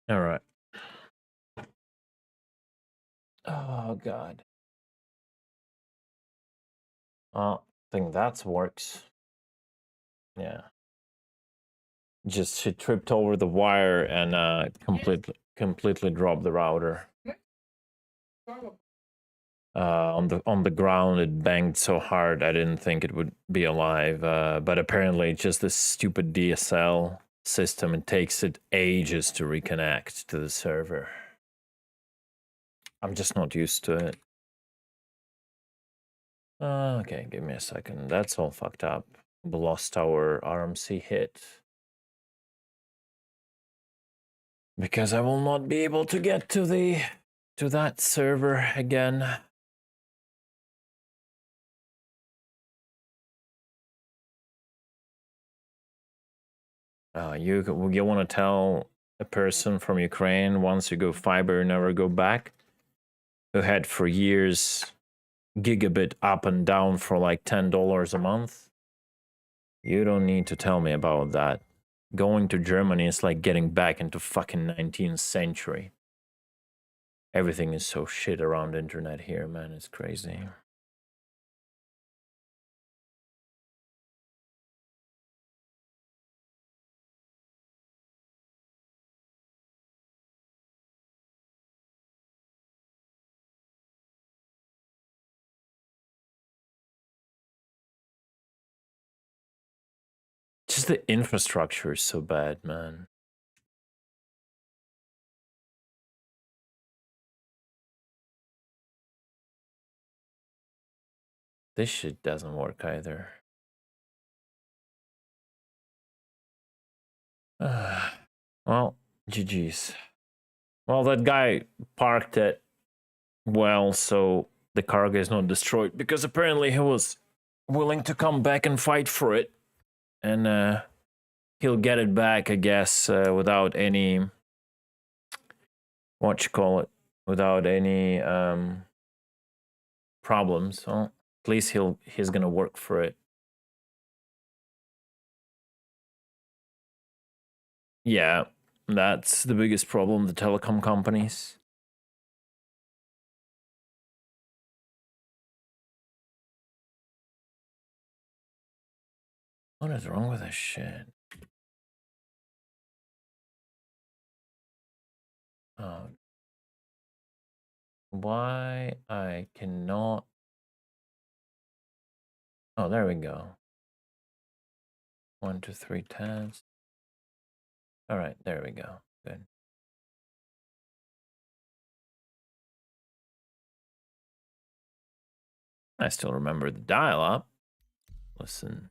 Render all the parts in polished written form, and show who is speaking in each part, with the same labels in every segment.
Speaker 1: All right. Oh God. I think that works. Yeah. Just she tripped over the wire and completely dropped the router. On the ground, it banged so hard I didn't think it would be alive. But apparently, it's just this stupid DSL system. It takes it ages to reconnect to the server. I'm just not used to it. Okay, give me a second. That's all fucked up. We lost our RMC hit. Because I will not be able to get to that server again. You want to tell a person from Ukraine once you go fiber, never go back, who had for years gigabit up and down for like $10 a month? You don't need to tell me about that. Going to Germany is like getting back into fucking 19th century. Everything is so shit around internet here, man. It's crazy. Just the infrastructure is so bad, man. This shit doesn't work either. Well, GG's. Well, that guy parked it well, so the cargo is not destroyed, because apparently he was willing to come back and fight for it. And he'll get it back, I guess, without any, without any problems. So at least he's gonna work for it. Yeah, that's the biggest problem, the telecom companies. What is wrong with this shit? Oh. Why I cannot... Oh, there we go. 1, 2, 3 test. All right, there we go. Good. I still remember the dial-up. Listen.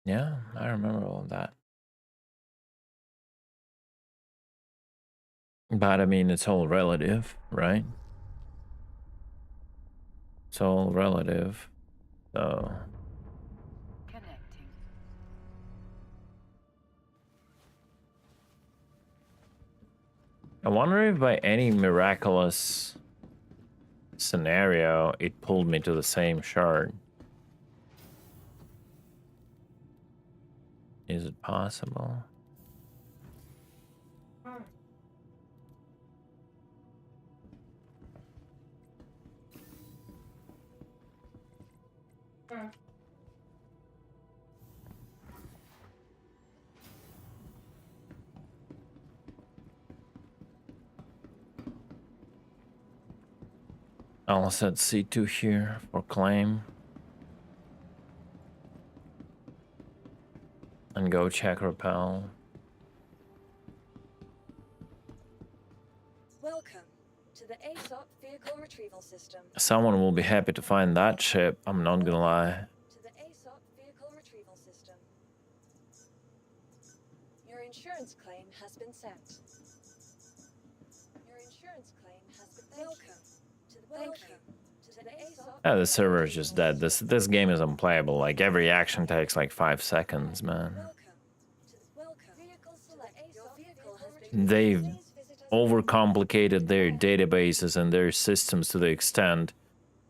Speaker 1: Yeah, I remember all of that. But I mean, it's all relative, right? It's all relative. So...
Speaker 2: Connecting.
Speaker 1: I wonder if by any miraculous scenario, it pulled me to the same shard. Is it possible? I'll set C2 here for claim. go check repel.
Speaker 3: Welcome to the ASOP vehicle retrieval system.
Speaker 1: Someone will be happy to find that ship, I'm not gonna lie.
Speaker 3: To the ASOP vehicle retrieval system. Your insurance claim has been sent. Your insurance claim has been welcome to the ASOP.
Speaker 1: Yeah, the server is just dead. This game is unplayable. Like every action takes like 5 seconds, man.
Speaker 3: Vehicle select. Your vehicle has been.
Speaker 1: They've
Speaker 3: Please visit us.
Speaker 1: overcomplicated their databases and their systems to the extent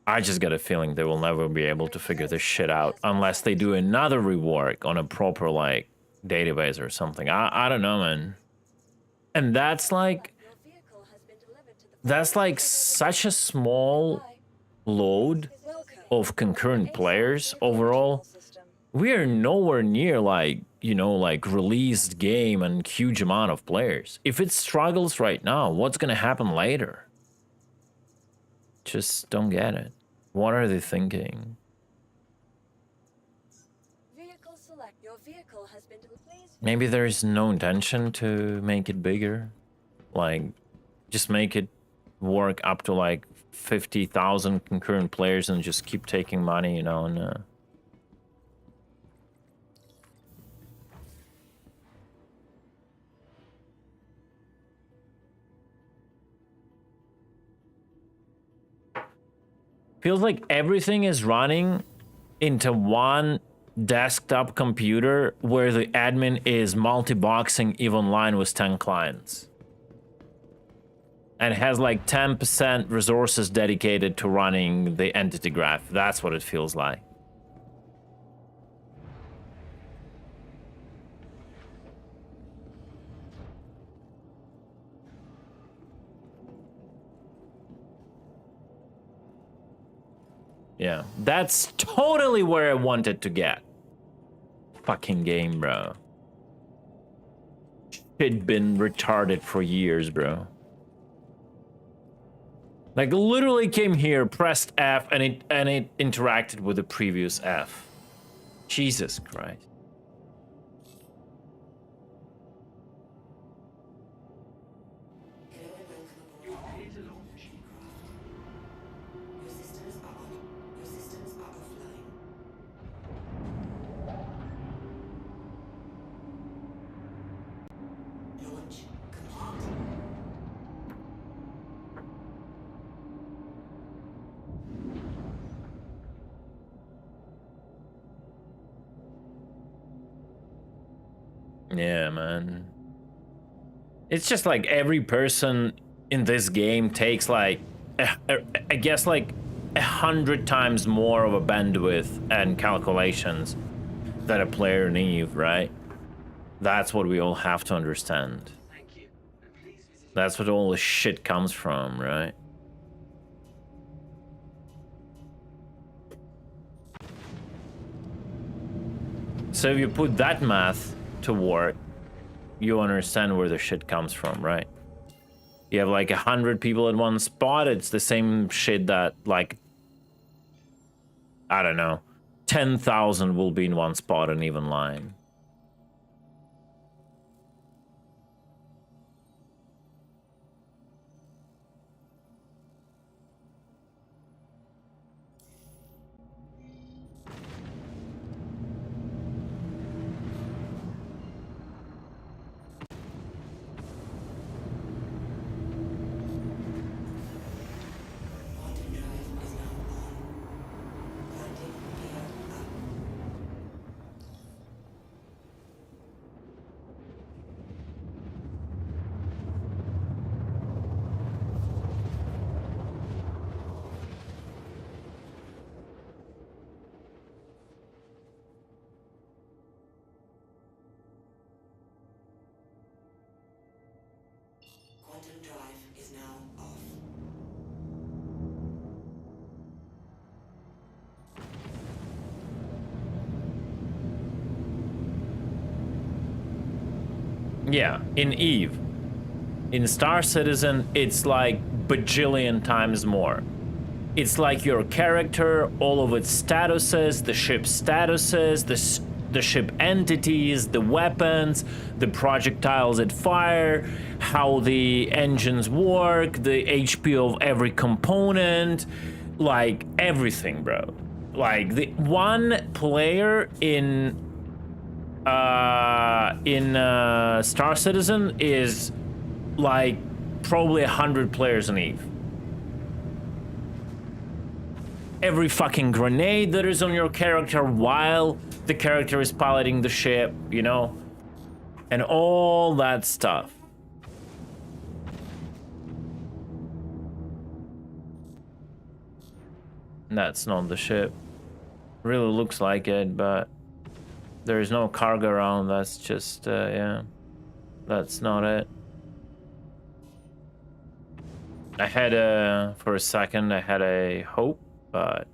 Speaker 1: I just get a feeling they will never be able to figure this shit out unless they do another rework on a proper like database or something. I don't know, man. And that's like
Speaker 3: Your vehicle has been delivered to the.
Speaker 1: that's like such a small load
Speaker 3: Welcome.
Speaker 1: of concurrent players overall.
Speaker 3: System.
Speaker 1: We are nowhere near like, you know, like released game and huge amount of players. If it struggles right now, what's gonna happen later? Just don't get it. What are they thinking?
Speaker 3: Vehicle select. Your vehicle has been delivered. Please.
Speaker 1: Maybe there's no intention to make it bigger. Like, just make it work up to like 50,000 concurrent players and just keep taking money, you know, and feels like everything is running into one desktop computer where the admin is multi-boxing EVE Online with 10 clients. And has like 10% resources dedicated to running the entity graph. That's what it feels like. Yeah, that's totally where I wanted to get. Fucking game, bro. Shit been retarded for years, bro. Like literally came here, pressed F, and it interacted with the previous F. Jesus Christ. Yeah, man. It's just like every person in this game takes like, I guess like 100 times more of a bandwidth and calculations than a player in EVE, right? That's what we all have to understand. That's what all this shit comes from, right? So if you put that math to work, you understand where the shit comes from, right? You have like 100 people at one spot, it's the same shit that like, I don't know, 10,000 will be in one spot in EVE Online.
Speaker 4: Quantum drive is now off.
Speaker 1: Yeah, in EVE. In Star Citizen, it's like bajillion times more. It's like your character, all of its statuses, the ship's statuses, the ship entities, the weapons, the projectiles it fire, how the engines work, the HP of every component, like everything, bro. Like the one player in Star Citizen is like probably 100 players in EVE. Every fucking grenade that is on your character while the character is piloting the ship, you know, and all that stuff. That's not the ship. Really looks like it, but there is no cargo around. That's just, yeah, that's not it. I had for a second, I had a hope, but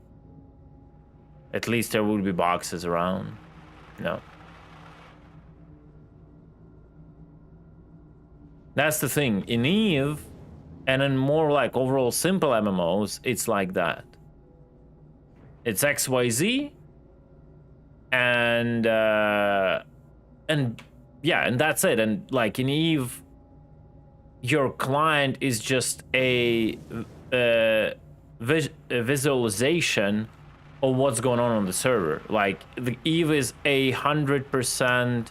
Speaker 1: at least there would be boxes around. No. That's the thing. In EVE, and in more like overall simple MMOs, it's like that. It's XYZ, and yeah, and that's it. And like in EVE, your client is just a visualization of what's going on the server. Like the EVE is 100%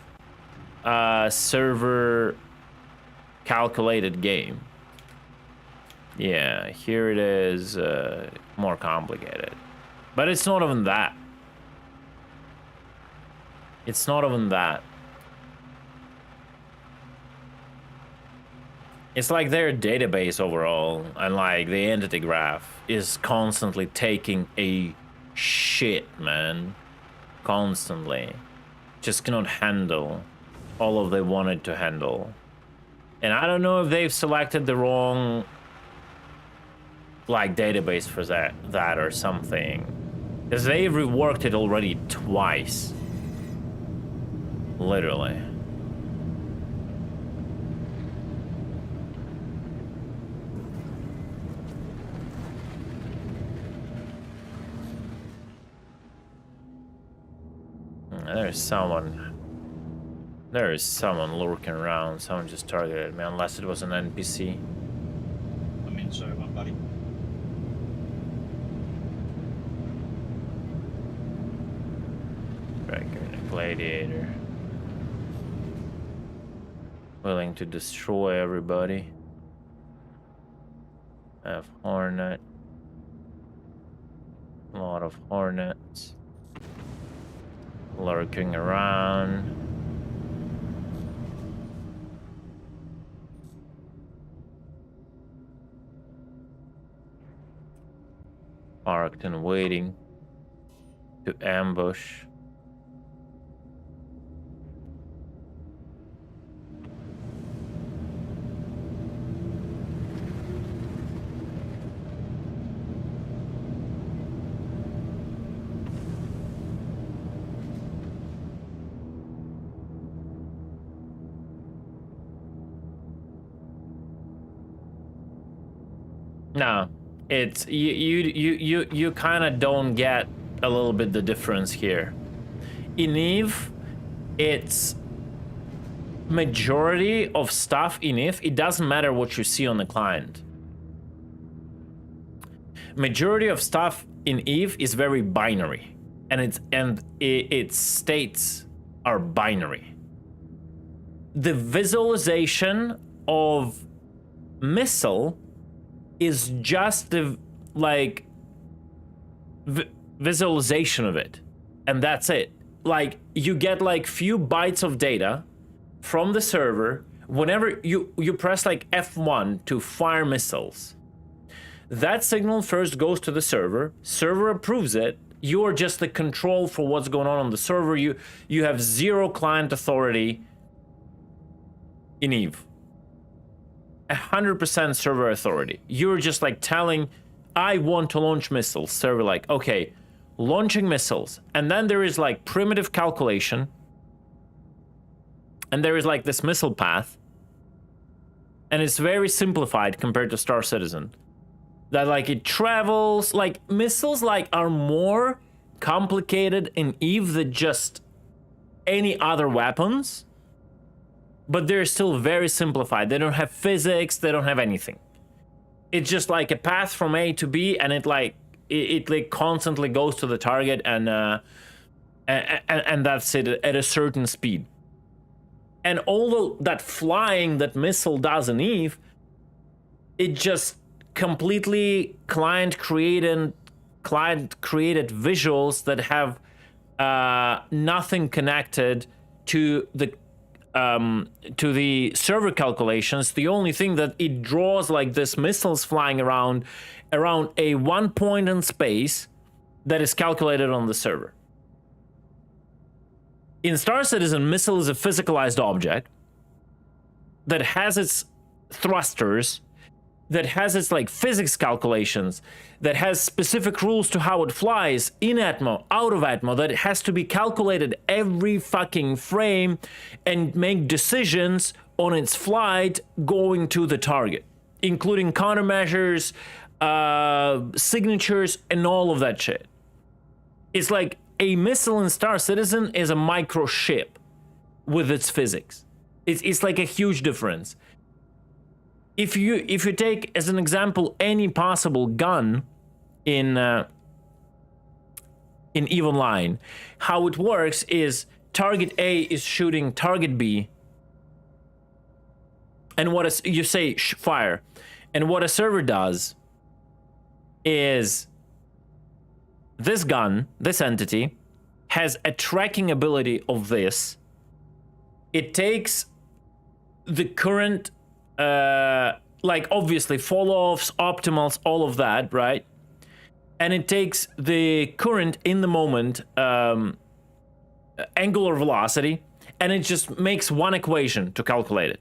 Speaker 1: server calculated game. Yeah, here it is, more complicated. But it's not even that. It's not even that. It's like their database overall, and like the entity graph is constantly taking a shit, man. Constantly. Just cannot handle all of they wanted to handle. And I don't know if they've selected the wrong like database for that or something. Because they've reworked it already twice. Literally. There's someone. There is someone lurking around. Someone just targeted me, unless it was an NPC.
Speaker 5: I'm in server, buddy.
Speaker 1: Striker and a gladiator. Willing to destroy everybody. I have Hornet. A lot of Hornets. Lurking around. Parked and waiting to ambush. No, it's you kind of don't get a little bit the difference here. In EVE, it's majority of stuff in EVE, it doesn't matter what you see on the client. Majority of stuff in EVE is very binary, and its states are binary. The visualization of missile is just the like visualization of it, and that's it. Like you get like few bytes of data from the server whenever you press like F1 to fire missiles. That signal first goes to the server approves it. You're just the control for what's going on the server. You have zero client authority in EVE. 100% server authority. You're just like telling, I want to launch missiles. Server like, okay, launching missiles. And then there is like primitive calculation. And there is like this missile path. And it's very simplified compared to Star Citizen. That like it travels, like missiles like are more complicated in EVE than just any other weapons, but they're still very simplified. They don't have physics, they don't have anything. It's just like a path from A to B, and it like constantly goes to the target, and that's it at a certain speed. And although that flying that missile does in Eve, it just completely client created visuals that have nothing connected to the server calculations. The only thing that it draws like this missiles flying around a one point in space that is calculated on the server. In Star Citizen, missile is a physicalized object that has its thrusters, that has its like physics calculations, that has specific rules to how it flies in Atmo, out of Atmo, that it has to be calculated every fucking frame and make decisions on its flight going to the target, including countermeasures, signatures, and all of that shit. It's like a missile in Star Citizen is a micro ship with its physics. It's like a huge difference. If you take as an example any possible gun in EVE Online, how it works is target A is shooting target B, and you say fire, and what a server does is this gun, this entity, has a tracking ability of this. It takes the current like obviously fall-offs, optimals, all of that, right? And it takes the current in the moment angular velocity, and it just makes one equation to calculate it.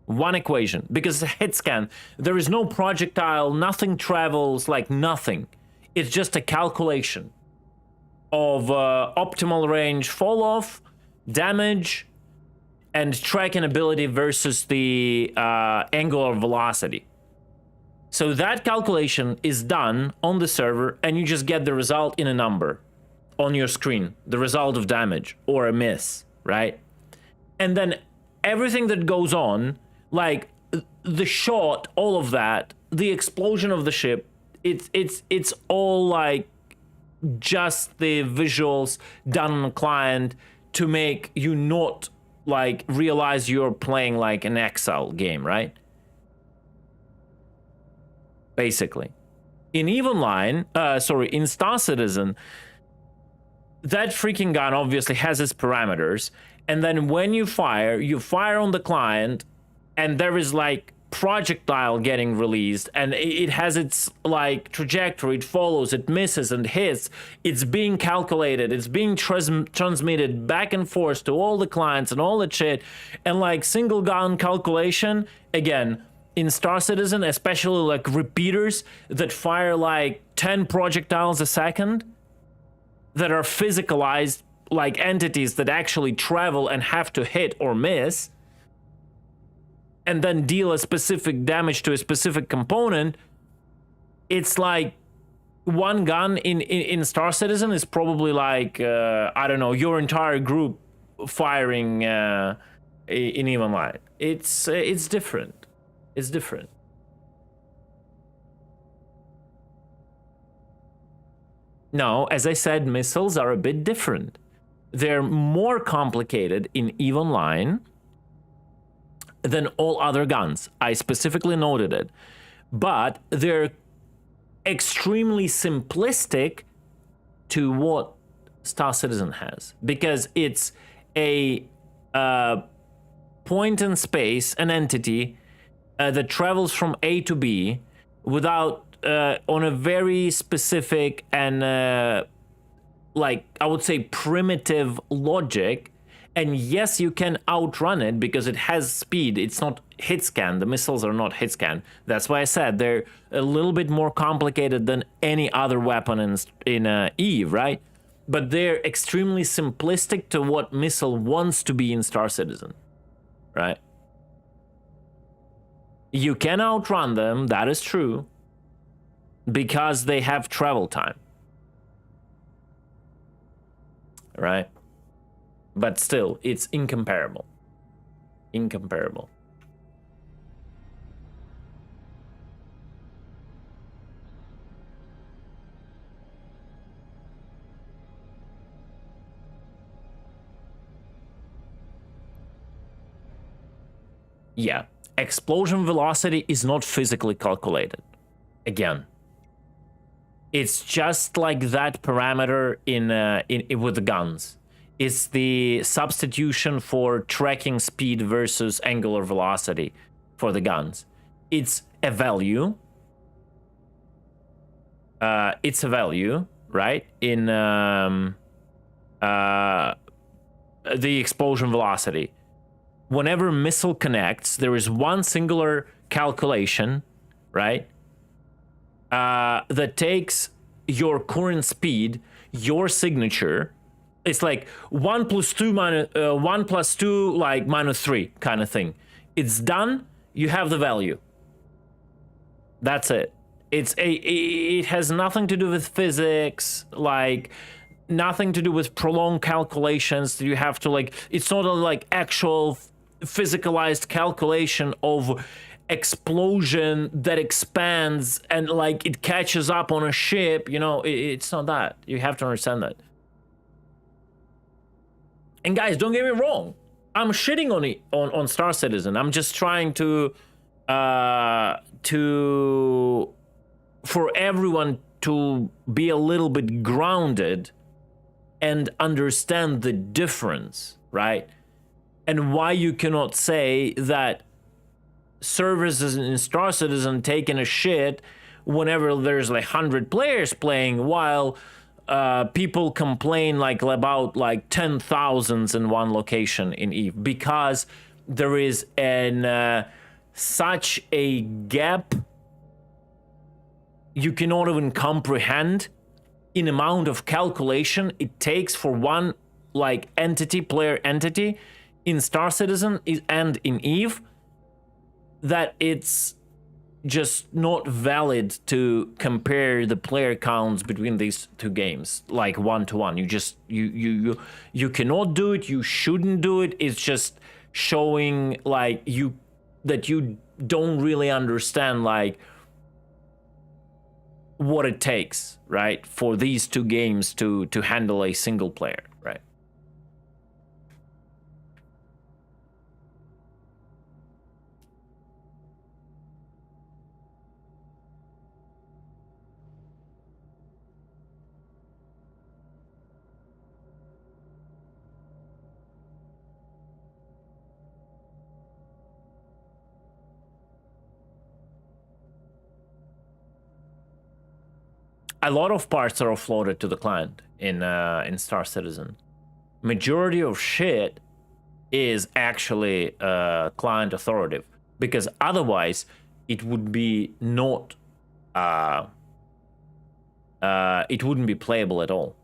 Speaker 1: One equation, because it's a hit scan. There is no projectile, nothing travels, like nothing. It's just a calculation of optimal range fall-off, damage, and tracking ability versus the angular velocity. So that calculation is done on the server, and you just get the result in a number on your screen, the result of damage or a miss, right? And then everything that goes on, like the shot, all of that, the explosion of the ship, it's all like just the visuals done on a client to make you not like realize you're playing like an Excel game, right? Basically. In EVE Online, in Star Citizen, that freaking gun obviously has its parameters, and then when you fire on the client, and there is like projectile getting released, and it has its like trajectory, it follows, it misses and hits, it's being calculated, it's being transmitted back and forth to all the clients and all that shit. And like single gun calculation, again, in Star Citizen, especially like repeaters that fire like 10 projectiles a second that are physicalized like entities that actually travel and have to hit or miss, and then deal a specific damage to a specific component. It's like one gun in Star Citizen is probably like, I don't know, your entire group firing in EVE Online. It's different. It's different. No, as I said, missiles are a bit different. They're more complicated in EVE Online than all other guns. I specifically noted it. But they're extremely simplistic to what Star Citizen has, because it's a point in space, an entity that travels from A to B without on a very specific and like I would say primitive logic. And yes, you can outrun it because it has speed. It's not hit scan. The missiles are not hit scan. That's why I said they're a little bit more complicated than any other weapon in EVE, right? But they're extremely simplistic to what missile wants to be in Star Citizen, right? You can outrun them, that is true, because they have travel time, right? but still, it's incomparable. Incomparable. Yeah, explosion velocity is not physically calculated. Again, it's just like that parameter in with the guns. It's the substitution for tracking speed versus angular velocity for the guns. It's a value. It's a value, right? In the explosion velocity. Whenever missile connects, there is one singular calculation, right? That takes your current speed, your signature. It's like 1 plus 2 minus 1 plus 2 like minus 3 kind of thing. It's done. You have the value. That's it. It has nothing to do with physics, like nothing to do with prolonged calculations. You have to like. It's not a like actual physicalized calculation of explosion that expands and like it catches up on a ship. You know, it's not that. You have to understand that. And guys, don't get me wrong. I'm shitting on it on Star Citizen. I'm just trying to for everyone to be a little bit grounded and understand the difference, right? And why you cannot say that servers in Star Citizen taking a shit whenever there's like 100 players playing, while people complain like about like 10,000s in one location in EVE, because there is such a gap you cannot even comprehend in amount of calculation it takes for one like player entity in Star Citizen and in EVE, that it's just not valid to compare the player counts between these two games like one to one. You cannot do it. You shouldn't do it. It's just showing like that you don't really understand like what it takes, right, for these two games to handle a single player, right? A lot of parts are offloaded to the client in Star Citizen. Majority of shit is actually client authoritative, because otherwise it would be not it wouldn't be playable at all.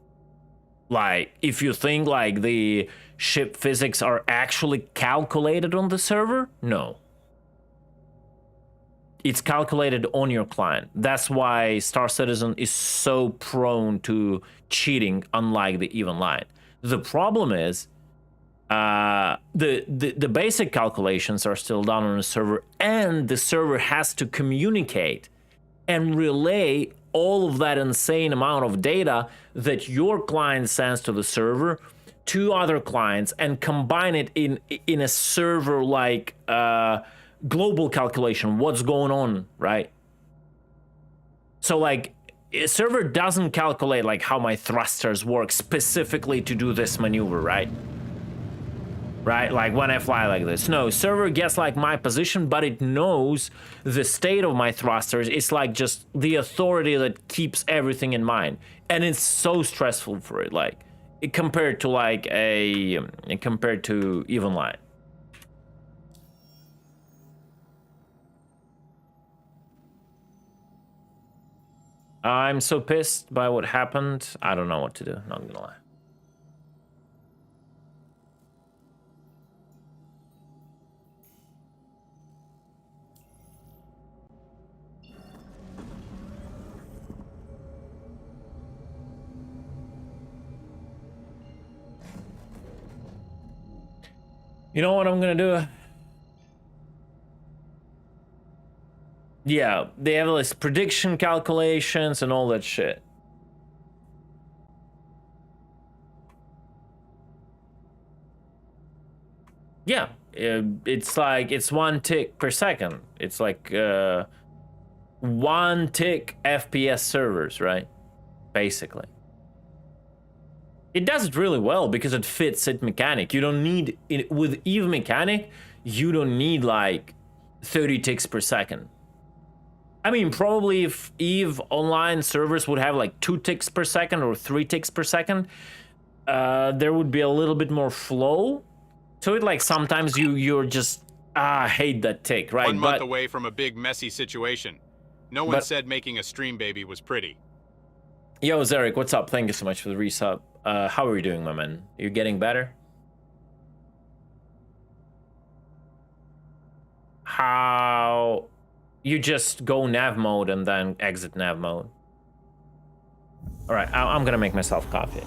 Speaker 1: Like if you think like the ship physics are actually calculated on the server, no. It's calculated on your client. That's why Star Citizen is so prone to cheating, unlike the EVE Online. The problem is the basic calculations are still done on a server, and the server has to communicate and relay all of that insane amount of data that your client sends to the server to other clients and combine it in a server like global calculation, what's going on, right? So like a server doesn't calculate like how my thrusters work specifically to do this maneuver, right? Like when I fly like this. No, server gets like my position, but it knows the state of my thrusters. It's like just the authority that keeps everything in mind. And it's so stressful for it, like compared to like compared to EVE Online. I'm so pissed by what happened. I don't know what to do, not gonna lie. You know what I'm gonna do? Yeah, they have this prediction calculations and all that shit. Yeah, it's like it's 1 tick per second. It's like 1 tick FPS servers, right? Basically. It does it really well because it fits its mechanic. You don't need it with Eve mechanic, you don't need like 30 ticks per second. I mean, probably if Eve online servers would have like 2 ticks per second or 3 ticks per second, there would be a little bit more flow to it. Like sometimes you're just hate that tick, right?
Speaker 6: 1 month away from a big messy situation. No one
Speaker 1: but-
Speaker 6: said making a stream baby was pretty.
Speaker 1: Yo, Zarek, what's up? Thank you so much for the resub. How are you doing, my man? You getting better? How? You just go nav mode and then exit nav mode. All right, I'm gonna make myself coffee.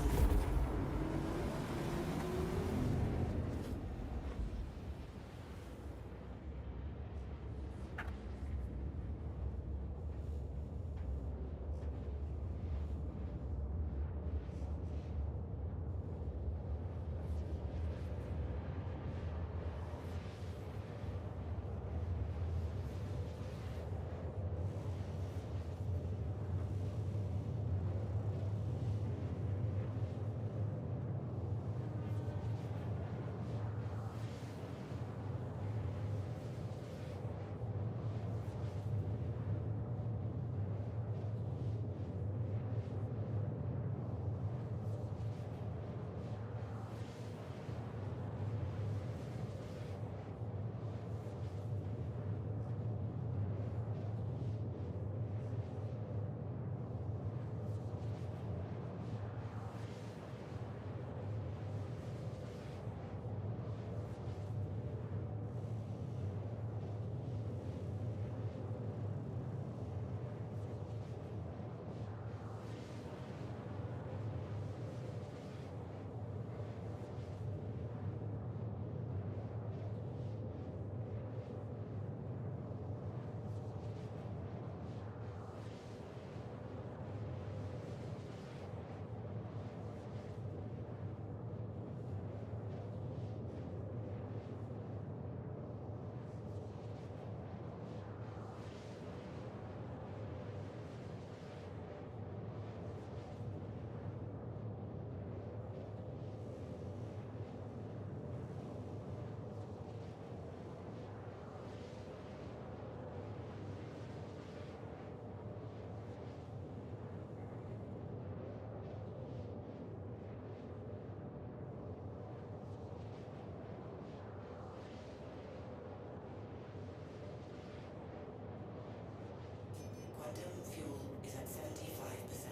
Speaker 4: Quantum fuel is at 75%.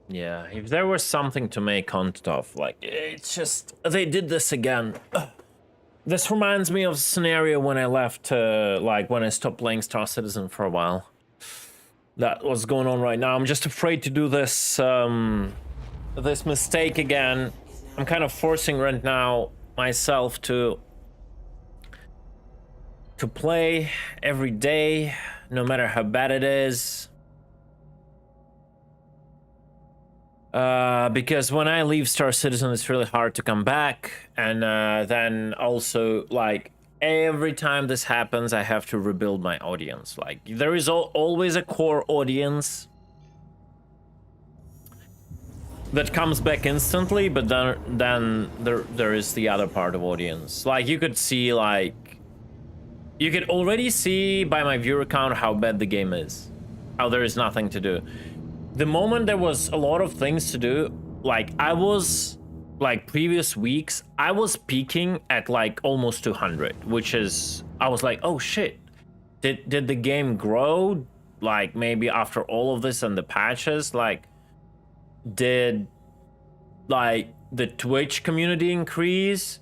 Speaker 1: Yeah, if there was something to make content of, like, it's just, they did this again. This reminds me of a scenario when I left, like, when I stopped playing Star Citizen for a while. That was going on right now. I'm just afraid to do this, this mistake again. I'm kind of forcing right now myself to play every day, no matter how bad it is. Because when I leave Star Citizen, it's really hard to come back, and then also, like, every time this happens, I have to rebuild my audience. Like, there is always a core audience that comes back instantly, but then there is the other part of audience. Like, you could see, like, you could already see by my viewer count how bad the game is, how there is nothing to do. The moment there was a lot of things to do, like, I was, like, previous weeks, I was peaking at, like, almost 200, which is, I was like, oh shit, did the game grow? Like, maybe after all of this and the patches, like, did like the Twitch community increase.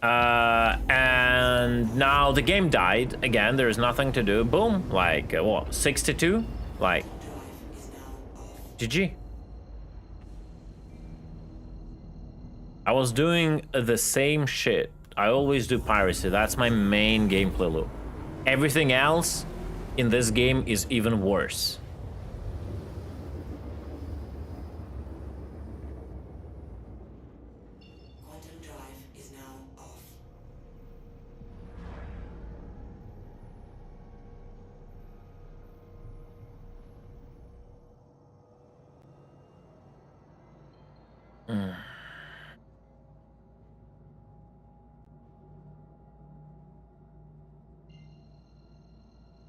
Speaker 1: And now the game died again. There's nothing to do. Boom, like what, 62? Like GG. I was doing the same shit. I always do piracy. That's my main gameplay loop. Everything else in this game is even worse.
Speaker 4: Quantum drive is now off.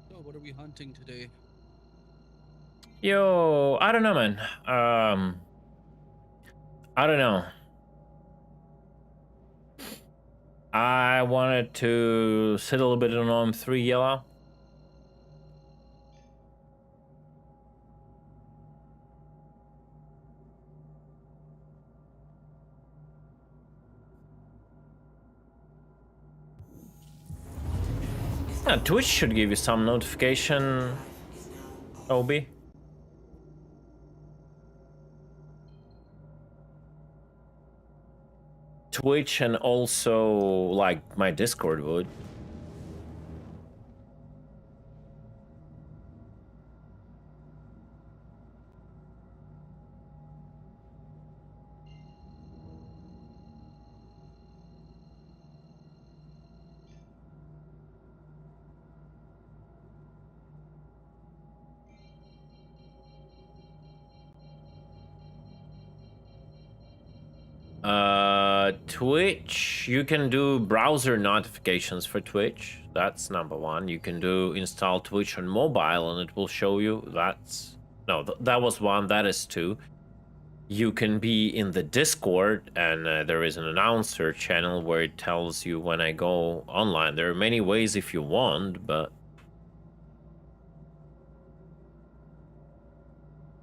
Speaker 7: So, what are we hunting today?
Speaker 1: Yo, I don't know, man. I don't know. I wanted to sit a little bit on 3 yellow. Twitch should give you some notification, Obi. Twitch and also like my Discord would. Twitch, you can do browser notifications for Twitch. That's number one. You can do install Twitch on mobile and it will show you. That's no, that was one. That is two. You can be in the Discord and there is an announcer channel where it tells you when I go online. There are many ways if you want, but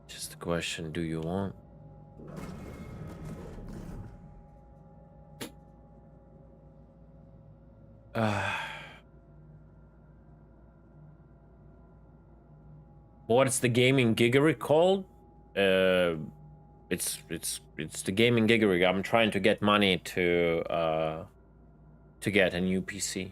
Speaker 1: just the question, do you want? What's the gaming gigery called? It's the gaming gigery. I'm trying to get money to get a new PC.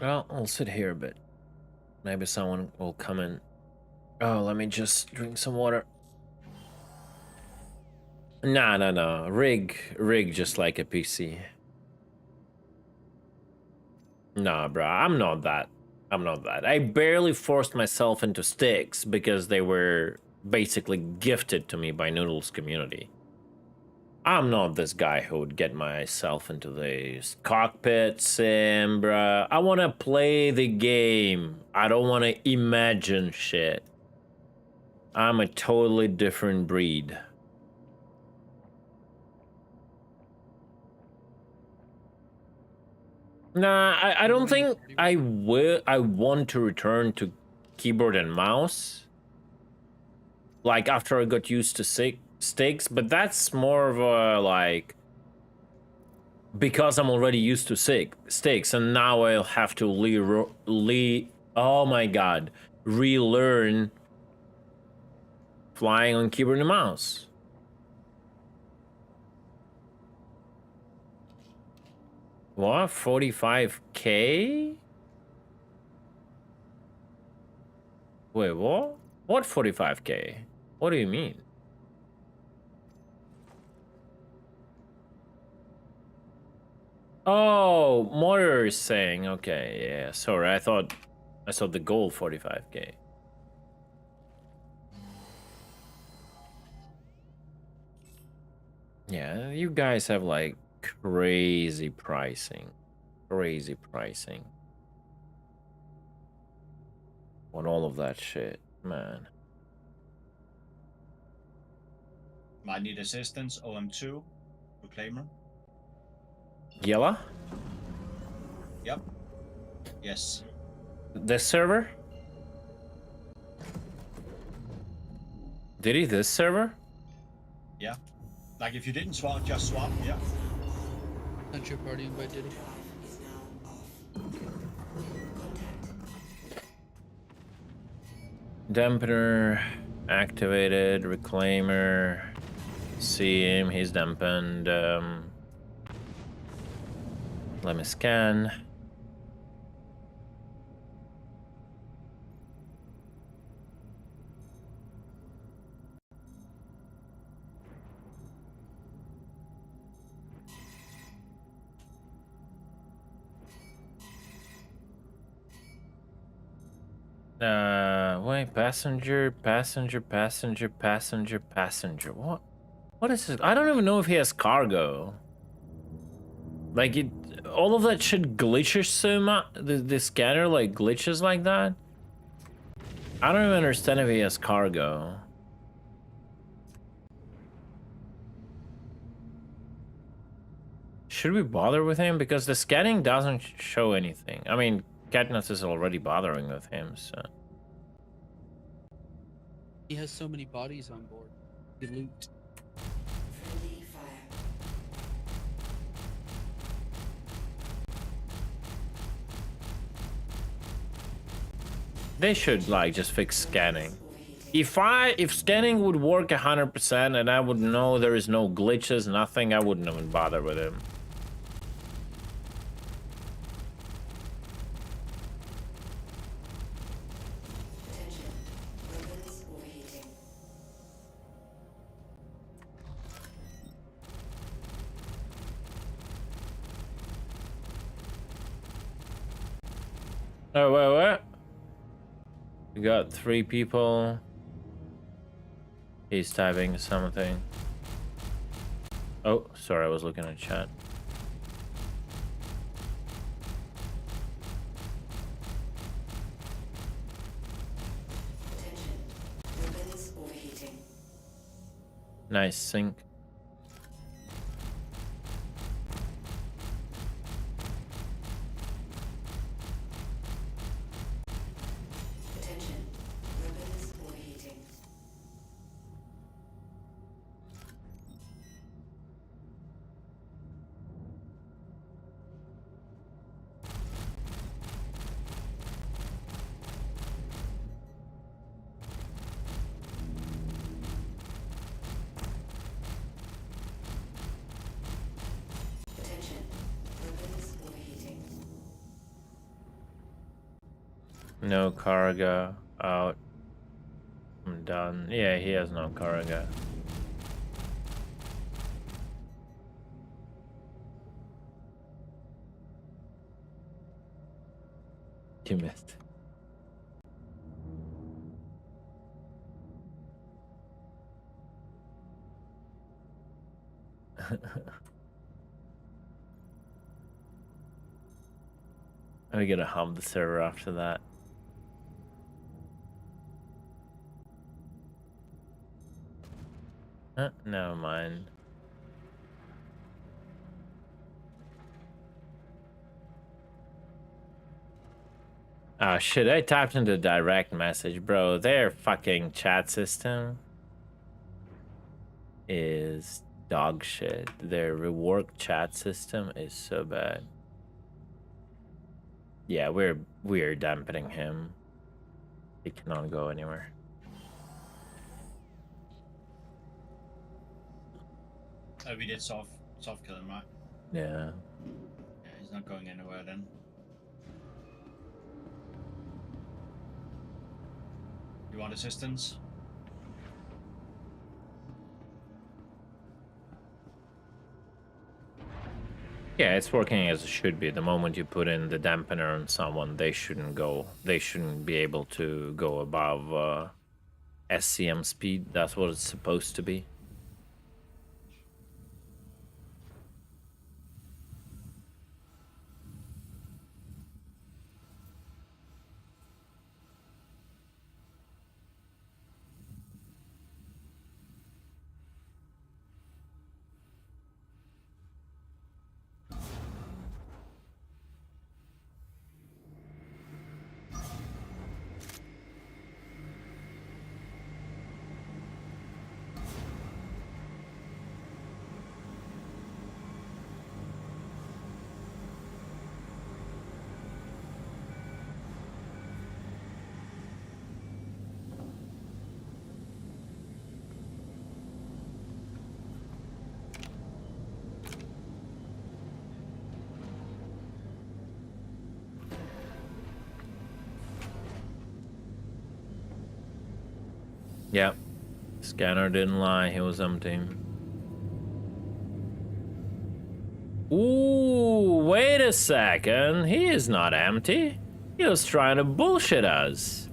Speaker 1: Well, I'll sit here a bit. Maybe someone will come in. Oh, let me just drink some water. No. Rig just like a PC. Nah, bro, I'm not that. I barely forced myself into sticks because they were basically gifted to me by Noodles community. I'm not this guy who would get myself into the cockpit sim, bruh. I want to play the game. I don't want to imagine shit. I'm a totally different breed. Nah, I don't think I want to return to keyboard and mouse. Like after I got used to sticks, but that's more of a like because I'm already used to sticks, and now I'll have to oh my god, relearn flying on keyboard and mouse. What? 45K? Wait, what? What 45K? What do you mean? Oh, Moyer is saying, okay, yeah, sorry, I thought the goal 45K. Yeah, you guys have like crazy pricing. Crazy pricing. On all of that shit, man.
Speaker 5: Might need assistance. OM2. Reclaimer.
Speaker 1: Yella?
Speaker 5: Yep. Yes.
Speaker 1: This server? Did he this server?
Speaker 5: Yeah. Like if you didn't swap, just swap. Yeah.
Speaker 7: Sent your party invite, did he?
Speaker 4: Drive is now off. Contact.
Speaker 1: Dampener activated, reclaimer. See him, he's dampened. Let me scan. Wait, passenger. What? What is this? I don't even know if he has cargo. Like it, all of that shit glitches so much. The scanner like glitches like that. I don't even understand if he has cargo. Should we bother with him? Because the scanning doesn't show anything. I mean, Katniss is already bothering with him, so.
Speaker 7: He has so many bodies on board. The loot.
Speaker 4: Friendly fire.
Speaker 1: They should like just fix scanning. If scanning would work 100% and I would know there is no glitches, nothing, I wouldn't even bother with him.
Speaker 4: Attention. Weapons overheating.
Speaker 1: Oh, wait. We got 3 people. He's typing something. Oh, sorry, I was looking at chat.
Speaker 4: Attention. Weapons overheating.
Speaker 1: Nice sync.
Speaker 4: Attention. Weapons overheating. Attention. Weapons overheating.
Speaker 1: No cargo out. I'm done. Yeah, he has no cargo. You missed. I'm gonna hum the server after that. Never mind. Oh shit, I typed into direct message, bro. Their fucking chat system is dog shit. Their rework chat system is so bad. Yeah, we're dampening him. He cannot go anywhere.
Speaker 5: Oh, we did soft kill him, right?
Speaker 1: Yeah.
Speaker 5: Yeah, he's not going anywhere then. You want assistance?
Speaker 1: Yeah, it's working as it should be. The moment you put in the dampener on someone, they shouldn't be able to go above SCM speed. That's what it's supposed to be. Yep. Scanner didn't lie, he was empty. Ooh, wait a second. He is not empty. He was trying to bullshit us.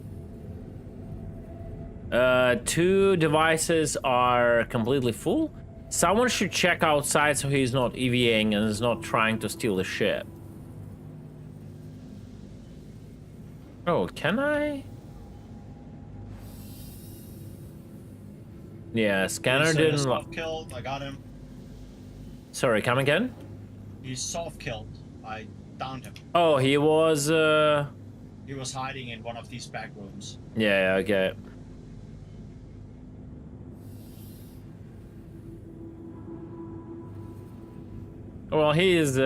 Speaker 1: 2 devices are completely full. Someone should check outside so he's not EVAing and is not trying to steal the ship. Oh, can I? Yeah, scanner
Speaker 5: He's,
Speaker 1: didn't.
Speaker 5: soft killed. I got him.
Speaker 1: Sorry, come again?
Speaker 5: He's soft killed. I downed him.
Speaker 1: Oh, he was.
Speaker 5: He was hiding in one of these back rooms.
Speaker 1: Yeah, okay. Well, he is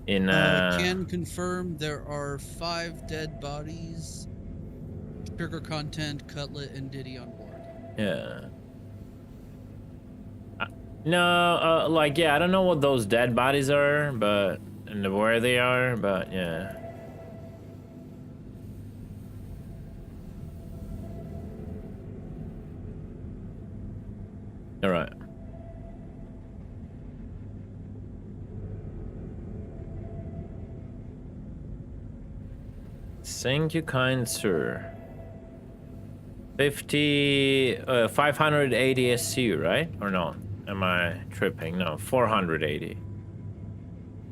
Speaker 1: in.
Speaker 7: I can confirm there are 5 dead bodies, Sugar Content, Cutlet, and Diddy on board.
Speaker 1: Yeah. No, like, yeah, I don't know what those dead bodies are, but and where they are, but yeah. All right. Thank you, kind sir. 580 SU, right? Or no? Am I tripping? No, 480.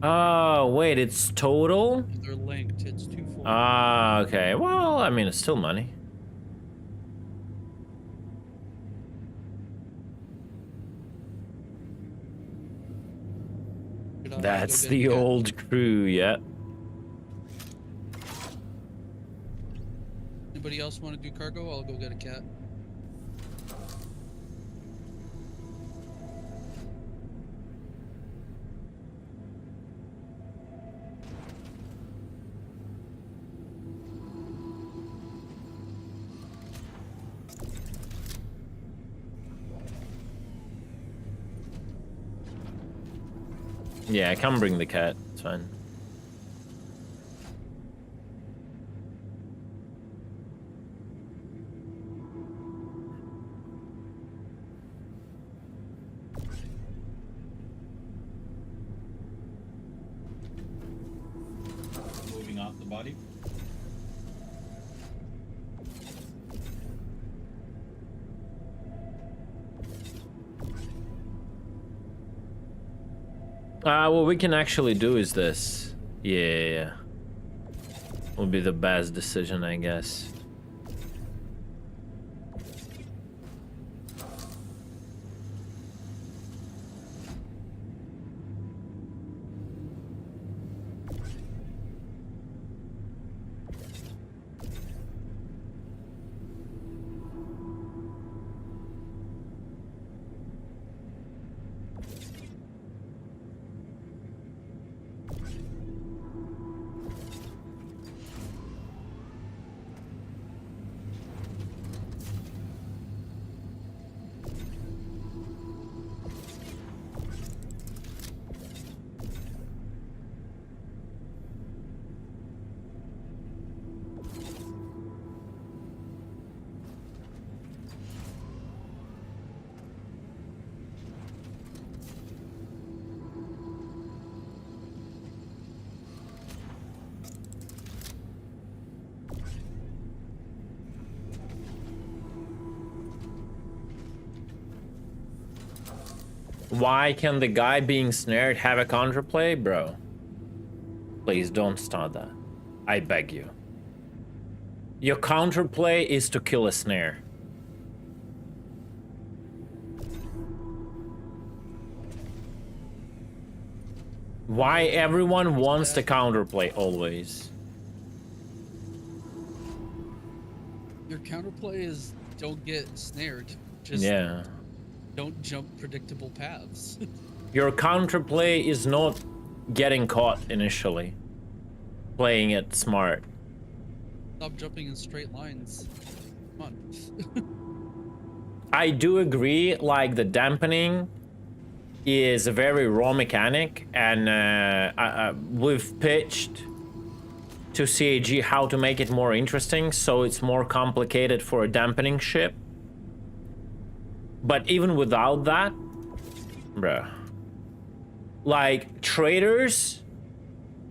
Speaker 1: Oh, wait, it's total?
Speaker 7: They're linked. It's 240.
Speaker 1: Ah, okay. Well, I mean, it's still money.
Speaker 7: Should I
Speaker 1: That's
Speaker 7: go get
Speaker 1: the
Speaker 7: a cat?
Speaker 1: old crew, yeah.
Speaker 7: Anybody else want to do cargo? I'll go get a cat.
Speaker 1: Yeah, I can bring the cat. It's fine.
Speaker 5: Moving out the body.
Speaker 1: What we can actually do is this. Yeah. Will be the best decision, I guess. Why can the guy being snared have a counterplay, bro? Please don't start that. I beg you. Your counterplay is to kill a snare. Why everyone wants the counterplay always?
Speaker 7: Your counterplay is don't get snared. Just
Speaker 1: Yeah.
Speaker 7: don't jump predictable paths.
Speaker 1: Your counterplay is not getting caught initially. Playing it smart.
Speaker 7: Stop jumping in straight lines. Come on.
Speaker 1: I do agree, like, the dampening is a very raw mechanic, and we've pitched to CAG how to make it more interesting, so it's more complicated for a dampening ship. But even without that, bruh, like traders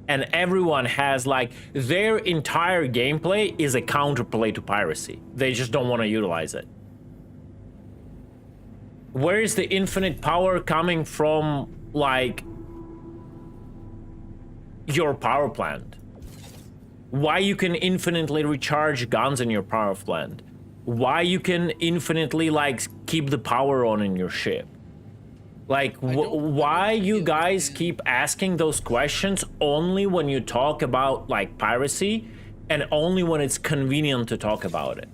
Speaker 1: and everyone has like their entire gameplay is a counterplay to piracy. They just don't want to utilize it. Where is the infinite power coming from, like your power plant? Why you can infinitely recharge guns in your power plant? Why you can infinitely like keep the power on in your ship? Like, why you guys keep asking those questions only when you talk about like piracy, and only when it's convenient to talk about it?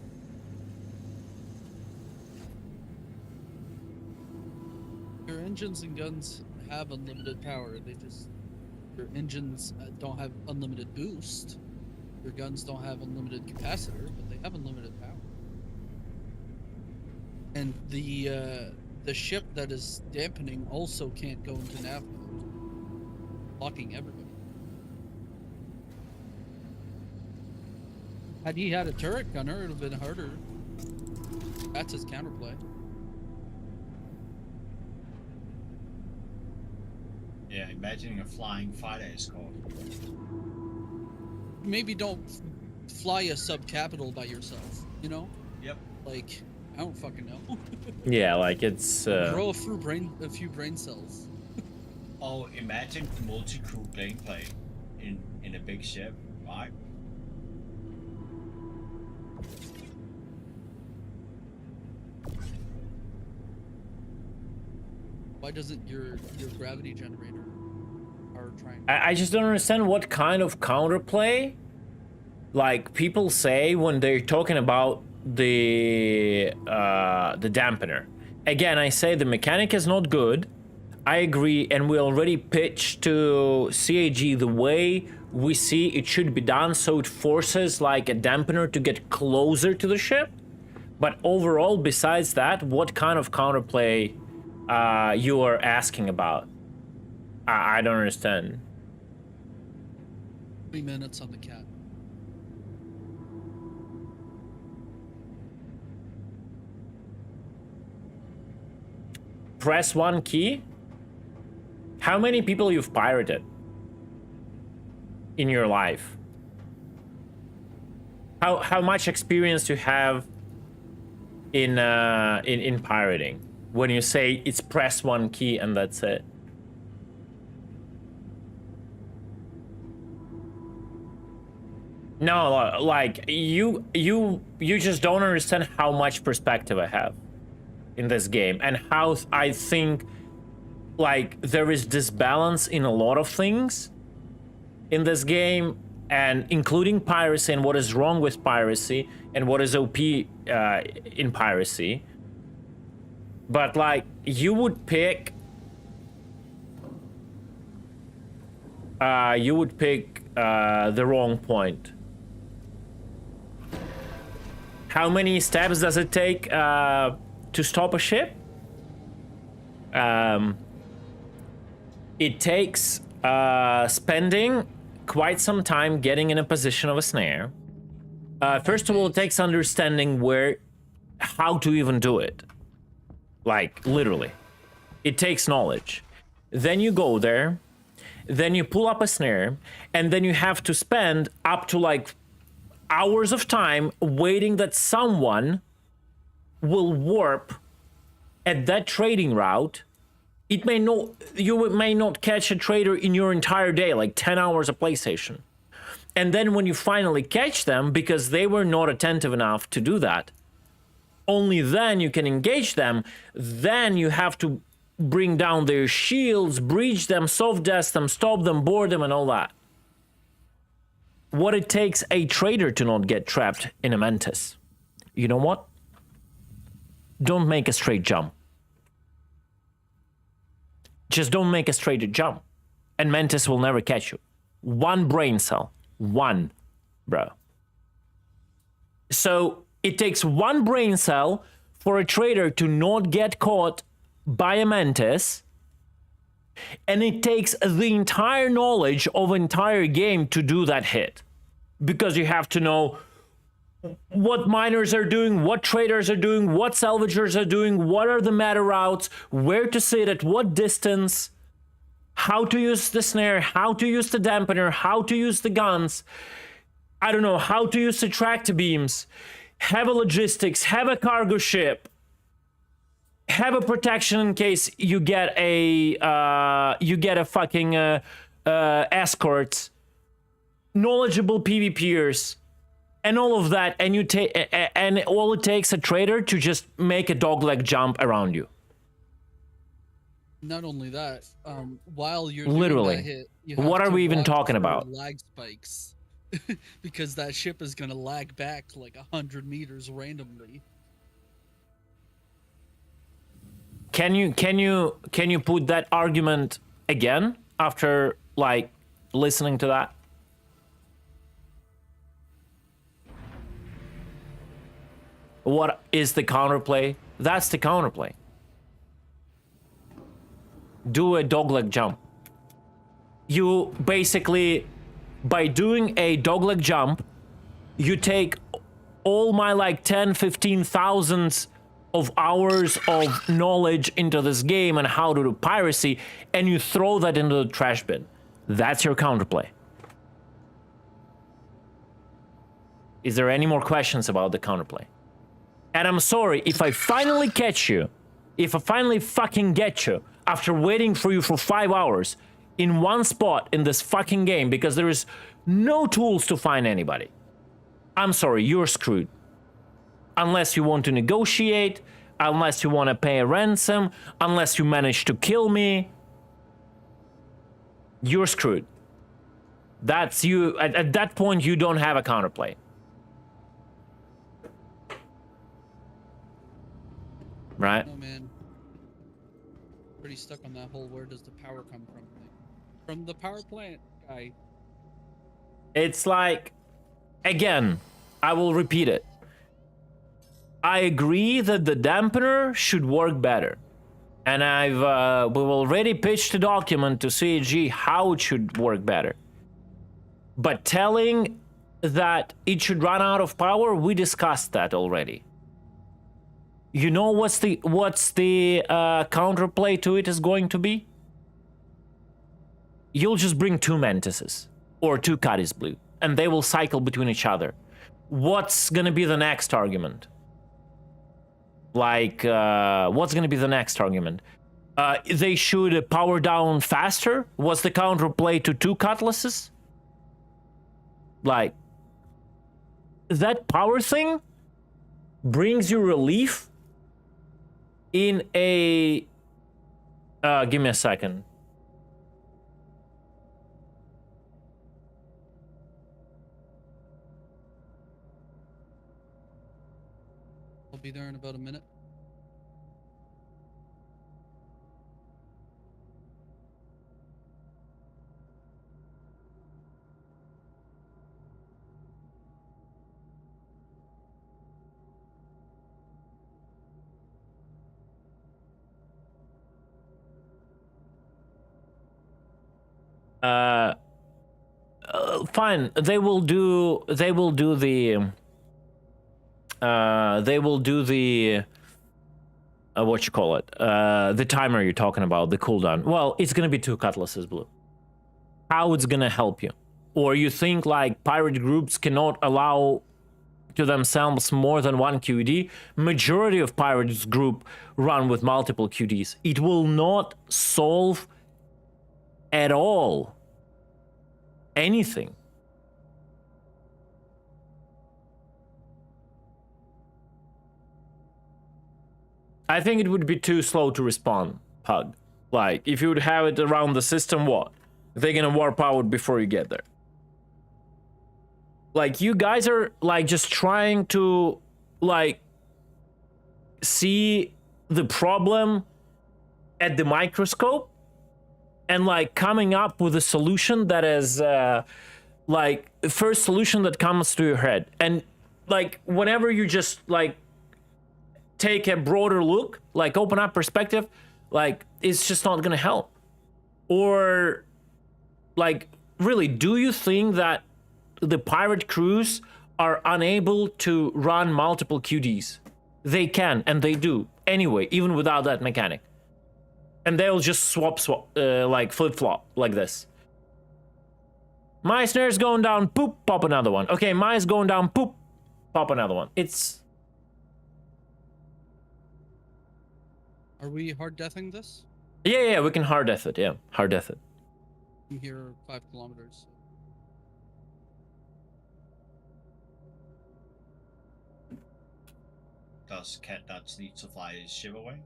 Speaker 7: Your engines and guns have unlimited power. Your engines don't have unlimited boost. Your guns don't have unlimited capacitor, but they have unlimited power. And the ship that is dampening also can't go into nav mode, blocking everybody. Had he had a turret gunner, it would have been harder. That's his counterplay.
Speaker 5: Yeah, imagining a flying fighter escort.
Speaker 7: Maybe don't fly a subcapital by yourself, you know?
Speaker 5: Yep.
Speaker 7: Like, I don't fucking know.
Speaker 1: Yeah, like it's
Speaker 7: Grow a few brain cells.
Speaker 5: Oh, imagine multi-crew gameplay in a big ship, right?
Speaker 7: Why doesn't your gravity generator power triangle?
Speaker 1: I just don't understand what kind of counterplay like people say when they're talking about the dampener. Again, I say the mechanic is not good. I agree, and we already pitched to CAG the way we see it should be done, so it forces like a dampener to get closer to the ship. But overall, besides that, what kind of counterplay you are asking about? I don't understand.
Speaker 7: 3 minutes on the cat.
Speaker 1: Press one key. How many people you've pirated in your life? How much experience you have in pirating? When you say it's press one key and that's it. No, like you just don't understand how much perspective I have in this game, and how I think like there is disbalance in a lot of things in this game, and including piracy and what is wrong with piracy and what is OP in piracy. But like you would pick the wrong point. How many steps does it take to stop a ship? It takes spending quite some time getting in a position of a snare. First of all, it takes understanding how to even do it. Like, literally. It takes knowledge. Then you go there, then you pull up a snare, and then you have to spend up to like hours of time waiting that someone will warp at that trading route. You may not catch a trader in your entire day, like 10 hours of PlayStation. And then when you finally catch them, because they were not attentive enough to do that, only then you can engage them. Then you have to bring down their shields, breach them, soft desk them, stop them, board them, and all that. What it takes a trader to not get trapped in a Mantis. You know what? Don't make a straight jump. Just don't make a straight jump. And Mantis will never catch you. One brain cell. One, bro. So it takes one brain cell for a trader to not get caught by a Mantis. And it takes the entire knowledge of entire game to do that hit. because you have to know what miners are doing, what traders are doing, what salvagers are doing, what are the meta routes, where to sit at what distance, how to use the snare, how to use the dampener, how to use the guns, I don't know, how to use the tractor beams, have a logistics, have a cargo ship, have a protection in case you get a fucking escort, knowledgeable PvPers, and all of that, and you take, and all it takes a trader to just make a dogleg jump around you.
Speaker 7: Not only that, while you're
Speaker 1: Literally.
Speaker 7: doing that hit, you
Speaker 1: What
Speaker 7: have
Speaker 1: are
Speaker 7: to
Speaker 1: we even
Speaker 7: watch
Speaker 1: talking
Speaker 7: for
Speaker 1: about?
Speaker 7: lag spikes, because that ship is gonna lag back like 100 meters randomly.
Speaker 1: Can you put that argument again after like listening to that? What is the counterplay? That's the counterplay. Do a dogleg jump. You basically, by doing a dogleg jump, you take all my like 10, 15,000 of hours of knowledge into this game and how to do piracy, and you throw that into the trash bin. That's your counterplay. Is there any more questions about the counterplay? And I'm sorry, if I finally catch you, if I finally fucking get you, after waiting for you for 5 hours, in one spot in this fucking game, because there is no tools to find anybody, I'm sorry, you're screwed. Unless you want to negotiate, unless you want to pay a ransom, unless you manage to kill me, you're screwed. That's you. At that point, you don't have a counterplay. Right?
Speaker 7: Oh man, pretty stuck on that whole "where does the power come from" thing. From the power plant guy.
Speaker 1: It's like, again, I will repeat it. I agree that the dampener should work better. And we've already pitched a document to CAG how it should work better. But telling that it should run out of power, we discussed that already. You know what's the counterplay to it is going to be? You'll just bring 2 Mantises or 2 Cadiz Blue, and they will cycle between each other. What's gonna be the next argument? Like, what's gonna be the next argument? They should power down faster? What's the counterplay to 2 Cutlasses? Like, that power thing brings you relief in a... give me a second.
Speaker 7: I'll be there in about a minute.
Speaker 1: Fine. They will do the what you call it? The timer you're talking about, the cooldown. Well, it's gonna be 2 Cutlasses Blue. How it's gonna help you? Or you think like pirate groups cannot allow to themselves more than 1 QD? Majority of pirates group run with multiple QDs. It will not solve at all anything. I think it would be too slow to respond, Pug. Like, if you would have it around the system, what? They're gonna warp out before you get there. Like, you guys are, like, just trying to, like, see the problem at the microscope and, like, coming up with a solution that is, like, first solution that comes to your head. And, like, whenever you just, like, take a broader look, like, open up perspective, like, it's just not gonna help. Or, like, really, do you think that the pirate crews are unable to run multiple QDs. They can, and they do anyway, even without that mechanic. And they'll just swap, like flip-flop, like this. My snare's going down, poop, pop another one. Okay, mine's going down, poop, pop another one. It's...
Speaker 7: Are we hard deathing this?
Speaker 1: Yeah, we can hard death it, yeah. Hard death it.
Speaker 7: I'm here 5 kilometers.
Speaker 5: Does Katniss need to fly his ship away?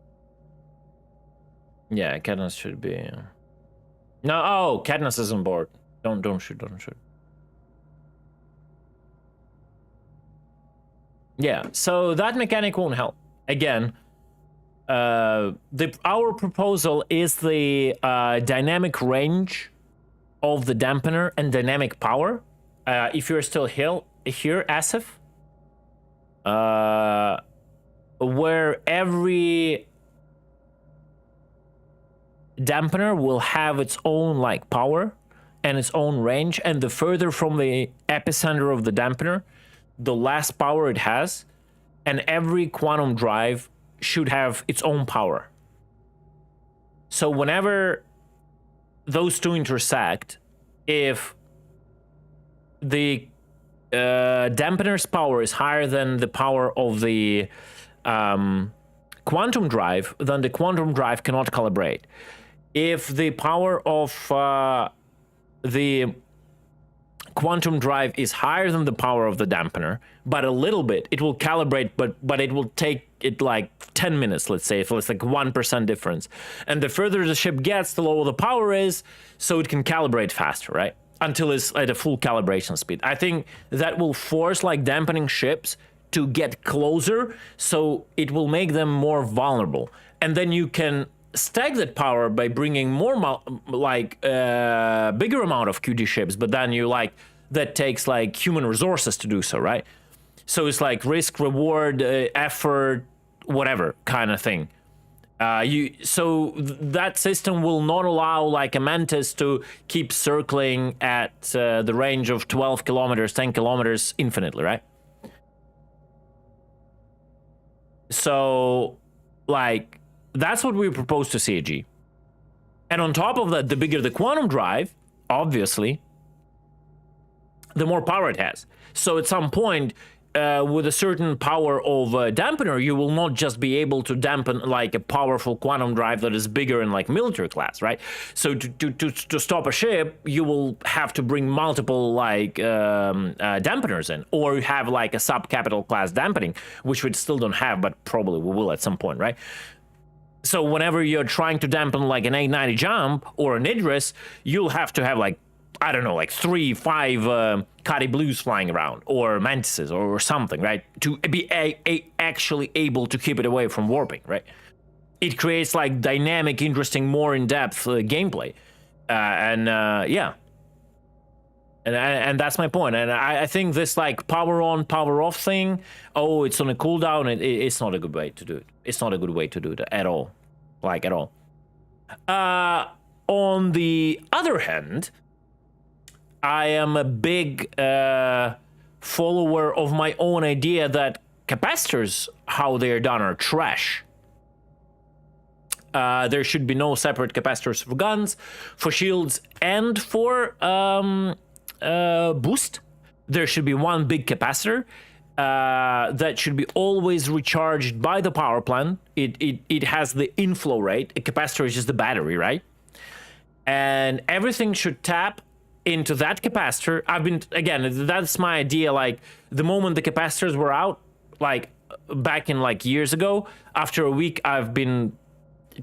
Speaker 1: Yeah, Katniss should be... No, oh, Katniss is on board. Don't shoot. Yeah, so that mechanic won't help. Again, our proposal is the dynamic range of the dampener and dynamic power. If you're still here, Asif, where every dampener will have its own like power and its own range, and the further from the epicenter of the dampener, the less power it has, and every quantum drive should have its own power. So whenever those two intersect, if the dampener's power is higher than the power of the quantum drive, then the quantum drive cannot calibrate. If the power of the quantum drive is higher than the power of the dampener, but a little bit, it will calibrate, but it will take it like 10 minutes, let's say, if it's like 1% difference. And the further the ship gets, the lower the power is, so it can calibrate faster, right? Until it's at a full calibration speed. I think that will force like dampening ships to get closer, so it will make them more vulnerable. And then you can stack that power by bringing more bigger amount of QD ships, but then you like that takes like human resources to do so, right? So it's like risk, reward, effort, whatever kind of thing. That system will not allow like a Mantis to keep circling at the range of 12 kilometers, 10 kilometers infinitely, right? So like that's what we propose to CAG. And on top of that, the bigger the quantum drive, obviously, the more power it has. So at some point, with a certain power of dampener, you will not just be able to dampen like a powerful quantum drive that is bigger in like military class, right? So to stop a ship, you will have to bring multiple like dampeners in, or you have like a sub-capital class dampening, which we still don't have, but probably we will at some point, right? So whenever you're trying to dampen like an 890 jump or an Idris, you'll have to have like, I don't know, like 3-5 Kadi Blues flying around, or Mantises or something, right? To be actually able to keep it away from warping, right? It creates like dynamic, interesting, more in-depth gameplay. Yeah. And that's my point. And I think this like power on, power off thing, oh, it's on a cooldown, it's not a good way to do it. It's not a good way to do it at all. Like, at all. On the other hand, I am a big follower of my own idea that capacitors, how they're done, are trash. There should be no separate capacitors for guns, for shields, and for boost. There should be one big capacitor that should be always recharged by the power plant. It has the inflow rate. A capacitor is just the battery, right? And everything should tap into that capacitor. That's my idea. Like the moment the capacitors were out, like back in like years ago, after a week, I've been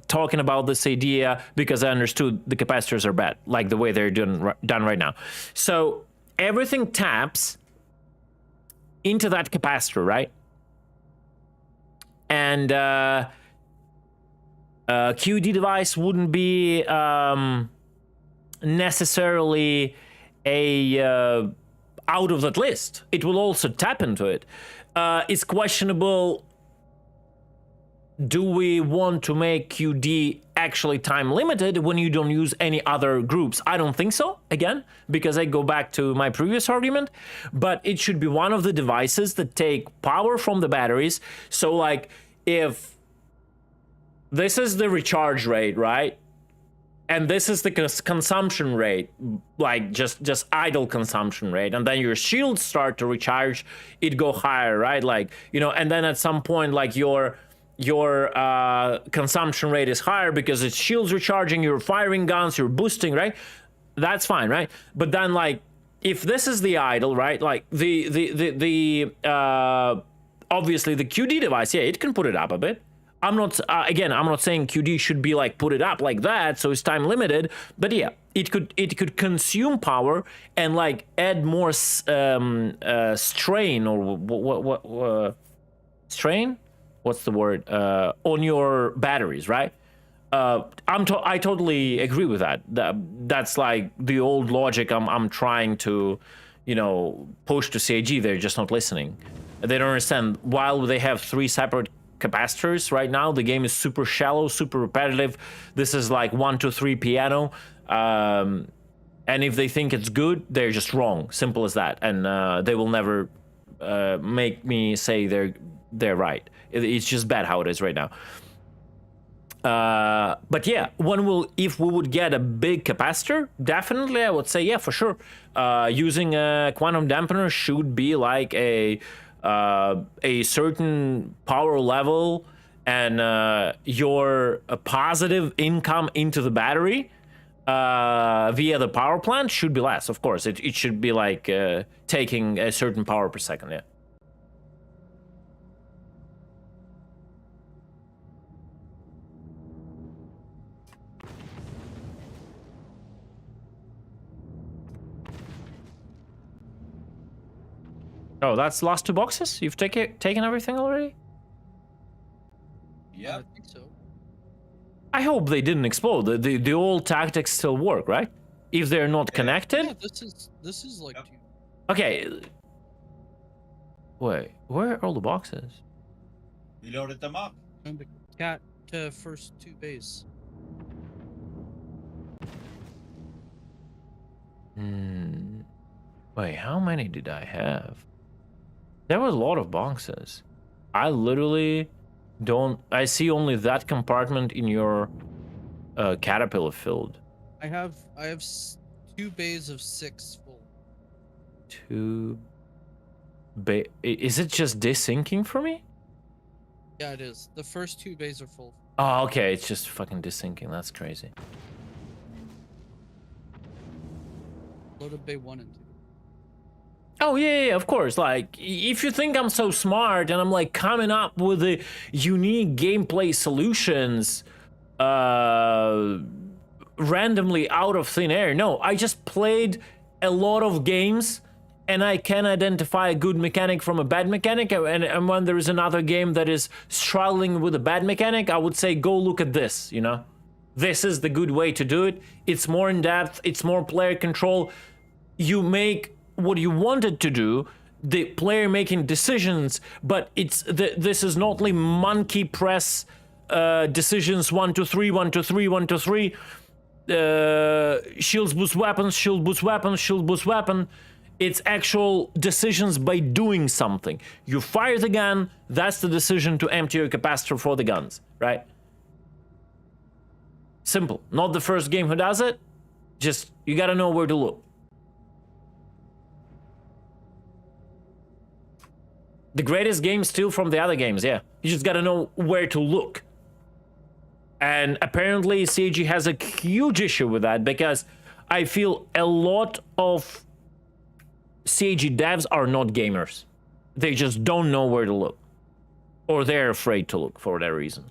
Speaker 1: talking about this idea because I understood the capacitors are bad, like the way they're done right now. So everything taps into that capacitor, right? And QD device wouldn't be necessarily a out of that list. It will also tap into it. It's questionable. Do we want to make QD actually time limited when you don't use any other groups. I don't think so, again, because I go back to my previous argument, but it should be one of the devices that take power from the batteries. So like if this is the recharge rate, right? And this is the consumption rate, like just idle consumption rate, and then your shields start to recharge, it go higher, right? Like, you know, and then at some point, like your consumption rate is higher because it's shields recharging, you're firing guns, you're boosting, right? That's fine, right? But then like if this is the idle, right? Like the obviously the QD device, yeah, it can put it up a bit. I'm not I'm not saying QD should be like put it up like that, so it's time limited. But yeah, it could consume power and like add more strain or what strain? What's the word? On your batteries, right? I totally agree with that. That's like the old logic. I'm trying to, you know, push to CIG. They're just not listening. They don't understand. While they have 3 separate capacitors right now, the game is super shallow, super repetitive. This is like 1, 2, 3 piano, and if they think it's good, they're just wrong. Simple as that. And they will never make me say they're right. It's just bad how it is right now. But yeah, if we would get a big capacitor, definitely I would say yeah, for sure. Using a quantum dampener should be like a certain power level and your positive income into the battery via the power plant should be less. Of course, it should be like taking a certain power per second. Yeah. Oh, that's the last 2 boxes? You've taken everything already?
Speaker 5: Yeah.
Speaker 7: I think so.
Speaker 1: I hope they didn't explode. The old tactics still work, right? If they're not connected.
Speaker 7: Yeah, this is like
Speaker 5: Yep.
Speaker 1: Okay. Wait, where are all the boxes?
Speaker 5: We loaded them up.
Speaker 7: from the cat to first 2 bays.
Speaker 1: Wait, how many did I have? There was a lot of boxes. I literally don't. I see only that compartment in your caterpillar filled.
Speaker 7: I have 2 bays of 6 full.
Speaker 1: 2. Is it just desyncing for me?
Speaker 7: Yeah, it is. The first 2 bays are full.
Speaker 1: Oh, okay. It's just fucking desyncing. That's crazy.
Speaker 7: Loaded bay 1 and 2.
Speaker 1: Oh yeah, of course. Like, if you think I'm so smart and I'm like coming up with the unique gameplay solutions, randomly out of thin air. No, I just played a lot of games, and I can identify a good mechanic from a bad mechanic. And when there is another game that is struggling with a bad mechanic, I would say go look at this. You know, this is the good way to do it. It's more in depth. It's more player control. You make what you wanted to do, the player making decisions, but this is not like monkey press decisions 1 2 3 1 2 3 1 2 3 shields boost weapons, shield boost weapons, shield boost weapon. It's actual decisions by doing something. You fire the gun, that's the decision to empty your capacitor for the guns, right? Simple. Not the first game who does it, just you gotta know where to look. The greatest game still from the other games, yeah. You just gotta know where to look. And apparently CIG has a huge issue with that, because I feel a lot of CIG devs are not gamers. They just don't know where to look. Or they're afraid to look for whatever reason.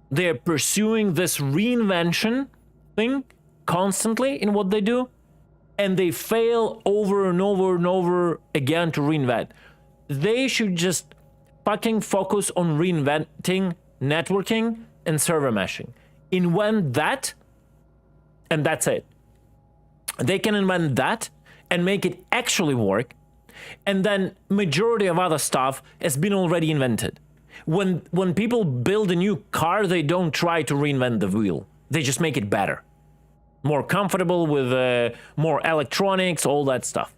Speaker 1: They're pursuing this reinvention thing constantly in what they do, and they fail over and over and over again to reinvent. They should just fucking focus on reinventing networking and server meshing. Invent that, and that's it. They can invent that and make it actually work, and then majority of other stuff has been already invented. When people build a new car, they don't try to reinvent the wheel. They just make it better, more comfortable with more electronics, all that stuff.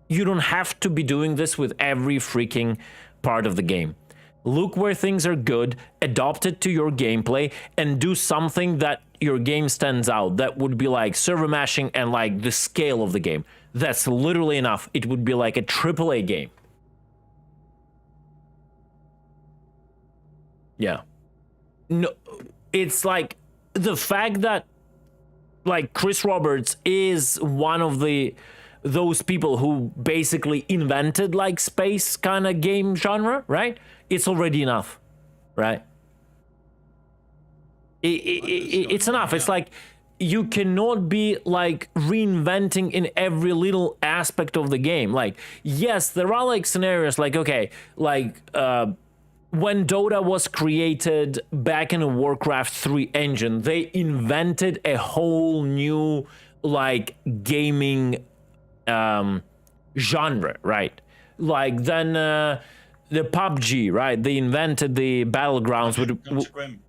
Speaker 1: You don't have to be doing this with every freaking part of the game. Look where things are good, adopt it to your gameplay, and do something that your game stands out. That would be like server mashing and like the scale of the game. That's literally enough. It would be like a AAA game. Yeah. No, it's like the fact that like Chris Roberts is one of those people who basically invented like space kind of game genre, right? It's already enough, right? It's enough. It's like you cannot be like reinventing in every little aspect of the game. Like, yes, there are like scenarios like, okay, like when Dota was created back in the Warcraft 3 engine, they invented a whole new like gaming genre, right? Like then the PUBG, right? They invented the battlegrounds with
Speaker 5: Come to Grim.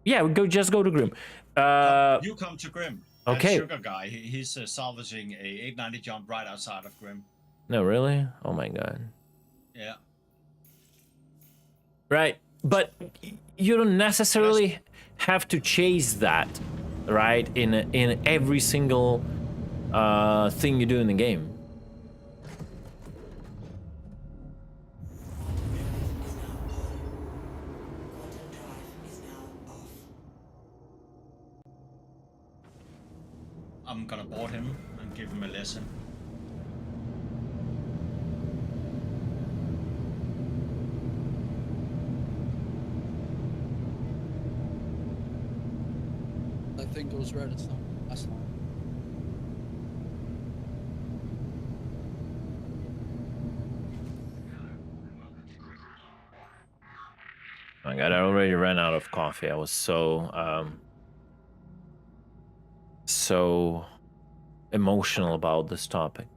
Speaker 1: yeah, just go to Grim.
Speaker 5: You come to Grim.
Speaker 1: okay.
Speaker 5: That sugar guy, he's salvaging a 890 jump right outside of Grim.
Speaker 1: No, really? Oh my god.
Speaker 5: Yeah.
Speaker 1: Right, but you don't necessarily have to chase that, right? In every single thing you do in the game.
Speaker 4: Quantum drive is now off.
Speaker 5: I'm gonna board him and give him a lesson.
Speaker 7: That thing goes red. It's not last long.
Speaker 1: Oh my god, I already ran out of coffee. I was so emotional about this topic.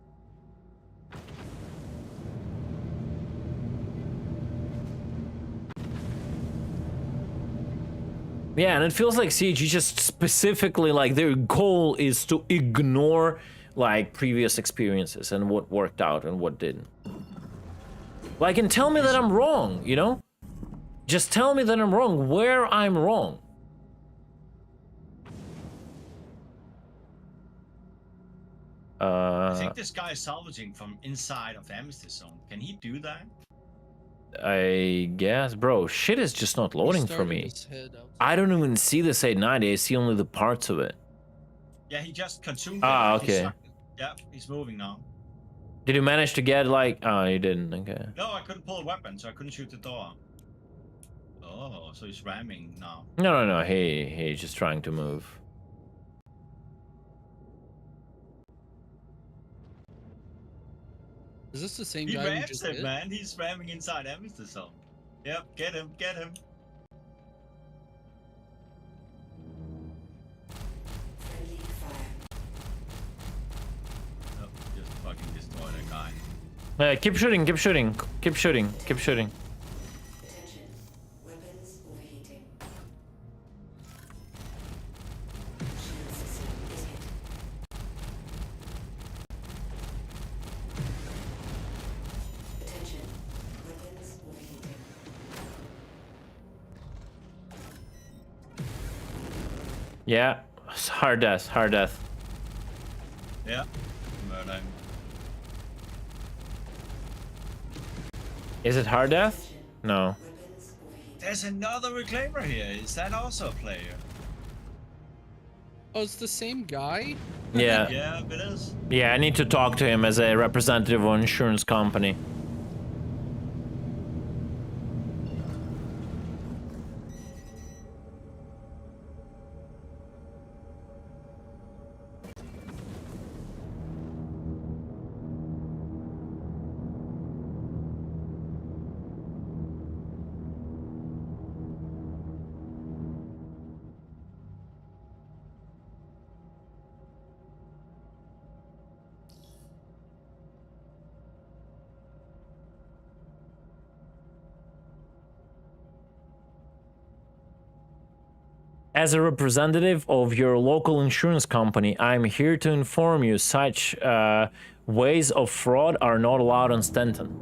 Speaker 1: Yeah, and it feels like CG just specifically like their goal is to ignore like previous experiences and what worked out and what didn't. Like, and tell me that I'm wrong, you know? Just tell me that I'm wrong, where I'm wrong.
Speaker 5: I think this guy is salvaging from inside of the Amethyst Zone. Can he do that?
Speaker 1: I guess, bro, shit is just not loading for
Speaker 7: Started
Speaker 1: me.
Speaker 7: his head outside.
Speaker 1: I don't even see this 890, I see only the parts of it.
Speaker 5: Yeah, he just consumed
Speaker 1: Ah,
Speaker 5: it. He
Speaker 1: okay.
Speaker 5: sucked it. Yeah, he's moving now.
Speaker 1: Did you manage to get like, oh, you didn't, okay.
Speaker 5: No, I couldn't pull a weapon, so I couldn't shoot the door. Oh, so he's ramming now.
Speaker 1: No, he's just trying to move.
Speaker 7: Is this the same
Speaker 5: He
Speaker 7: guy we
Speaker 5: rams
Speaker 7: just
Speaker 5: it,
Speaker 7: hit?
Speaker 5: man. He's ramming inside Amethyst Zone. Yep, get him, get him.
Speaker 4: Friendly fire.
Speaker 5: Oh, just fucking destroy that guy.
Speaker 1: Keep shooting, keep shooting, keep shooting, keep shooting.
Speaker 4: Attention. Weapons overheating. Shield system is hit. Attention. Weapons overheating.
Speaker 1: Yeah, it's hard death, hard death.
Speaker 5: Yeah, murder him.
Speaker 1: Is it hard death? No.
Speaker 4: Weapons overheating.
Speaker 5: There's another reclaimer here. Is that also a player?
Speaker 7: Oh, it's the same guy?
Speaker 1: Yeah,
Speaker 5: Yeah, it is.
Speaker 1: yeah, I need to talk to him as a representative of an insurance company. As a representative of your local insurance company, I'm here to inform you such ways of fraud are not allowed on Stanton.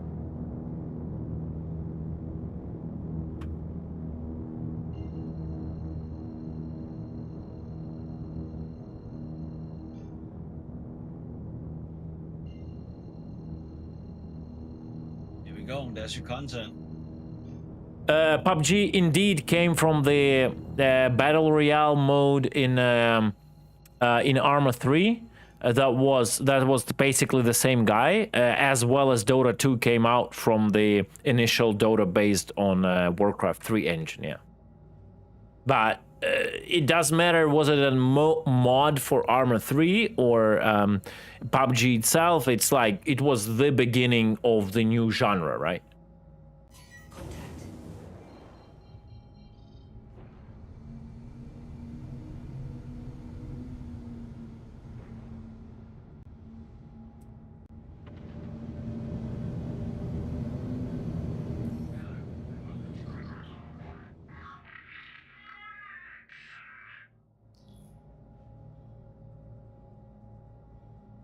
Speaker 5: Here we go. There's your content.
Speaker 1: PUBG indeed came from the battle royale mode in Arma 3. That was basically the same guy, as well as Dota 2 came out from the initial Dota based on Warcraft 3 engine. Yeah, but it doesn't matter. Was it a mod for Arma 3 or PUBG itself? It's like it was the beginning of the new genre, right?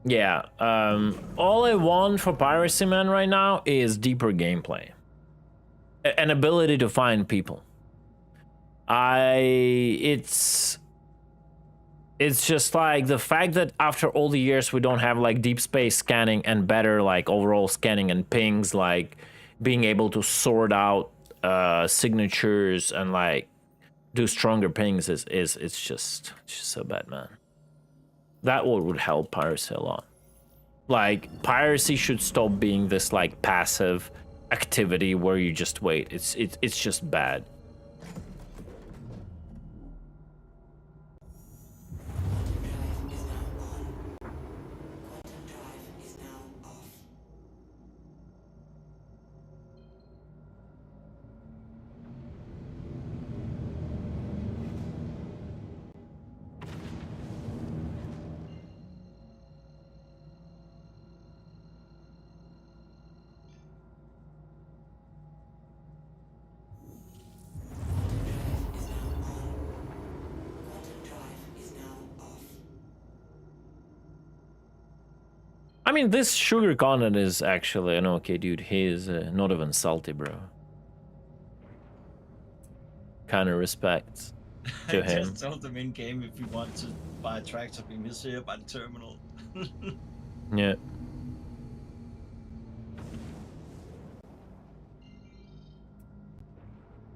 Speaker 1: Yeah, all I want for Piracy Man right now is deeper gameplay. An ability to find people. It's just like the fact that after all the years we don't have like deep space scanning and better like overall scanning and pings, like being able to sort out signatures and like do stronger pings it's just so bad, man. That would help piracy a lot. Like, piracy should stop being this like passive activity where you just wait. It's just bad. I mean, this sugar content is actually an okay dude. He is not even salty, bro. Kind of respect to
Speaker 5: I
Speaker 1: him.
Speaker 5: just told him in game if you want to buy a tractor, we miss here by the terminal.
Speaker 1: Yeah.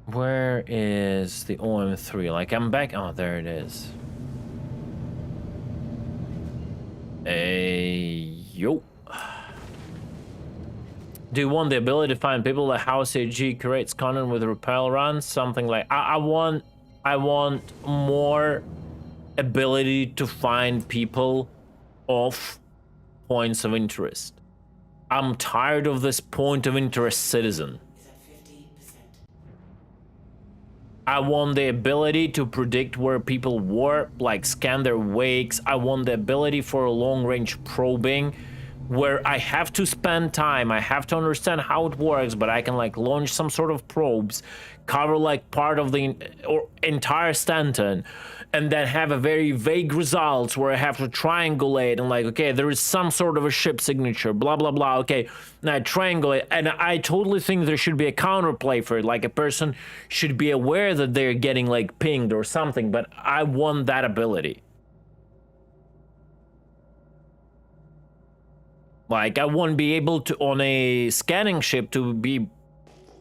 Speaker 1: Where is the OM3? Like, I'm back. Oh, there it is. Hey, yo. Do you want the ability to find people that House AG creates content with repel runs? Something like I want more ability to find people off points of interest. I'm tired of this point of interest citizen. I want the ability to predict where people were, like scan their wakes. I want the ability for long-range probing, where I have to spend time, I have to understand how it works, but I can like launch some sort of probes, cover like part of the entire Stanton, and then have a very vague results where I have to triangulate and like, okay, there is some sort of a ship signature, blah, blah, blah. Okay, now I triangulate, and I totally think there should be a counterplay for it. Like a person should be aware that they're getting like pinged or something, but I want that ability. Like, I won't be able to, on a scanning ship, to be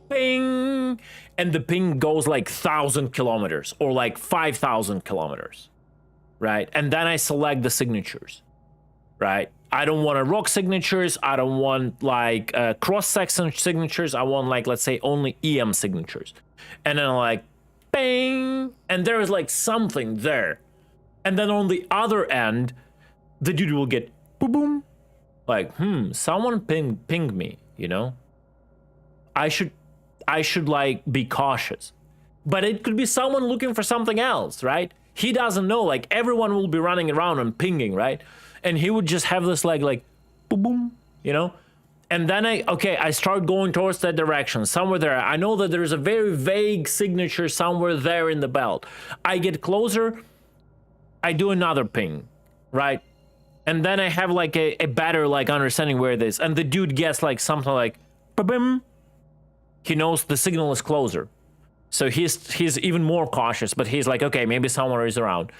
Speaker 1: ping, and the ping goes like 1,000 kilometers or like 5,000 kilometers, right? And then I select the signatures, right? I don't want rock signatures. I don't want like cross-section signatures. I want like, let's say, only EM signatures. And then like, bang, and there is like something there. And then on the other end, the dude will get boom, boom. Like, someone pinged me, you know? I should like be cautious. But it could be someone looking for something else, right? He doesn't know, like everyone will be running around and pinging, right? And he would just have this like boom, boom, you know? And then I start going towards that direction, somewhere there. I know that there's a very vague signature somewhere there in the belt. I get closer, I do another ping, right? And then I have like a better like understanding where it is. And the dude gets like something like, ba-bim. He knows the signal is closer. So he's even more cautious, but he's like, okay, maybe somewhere is around.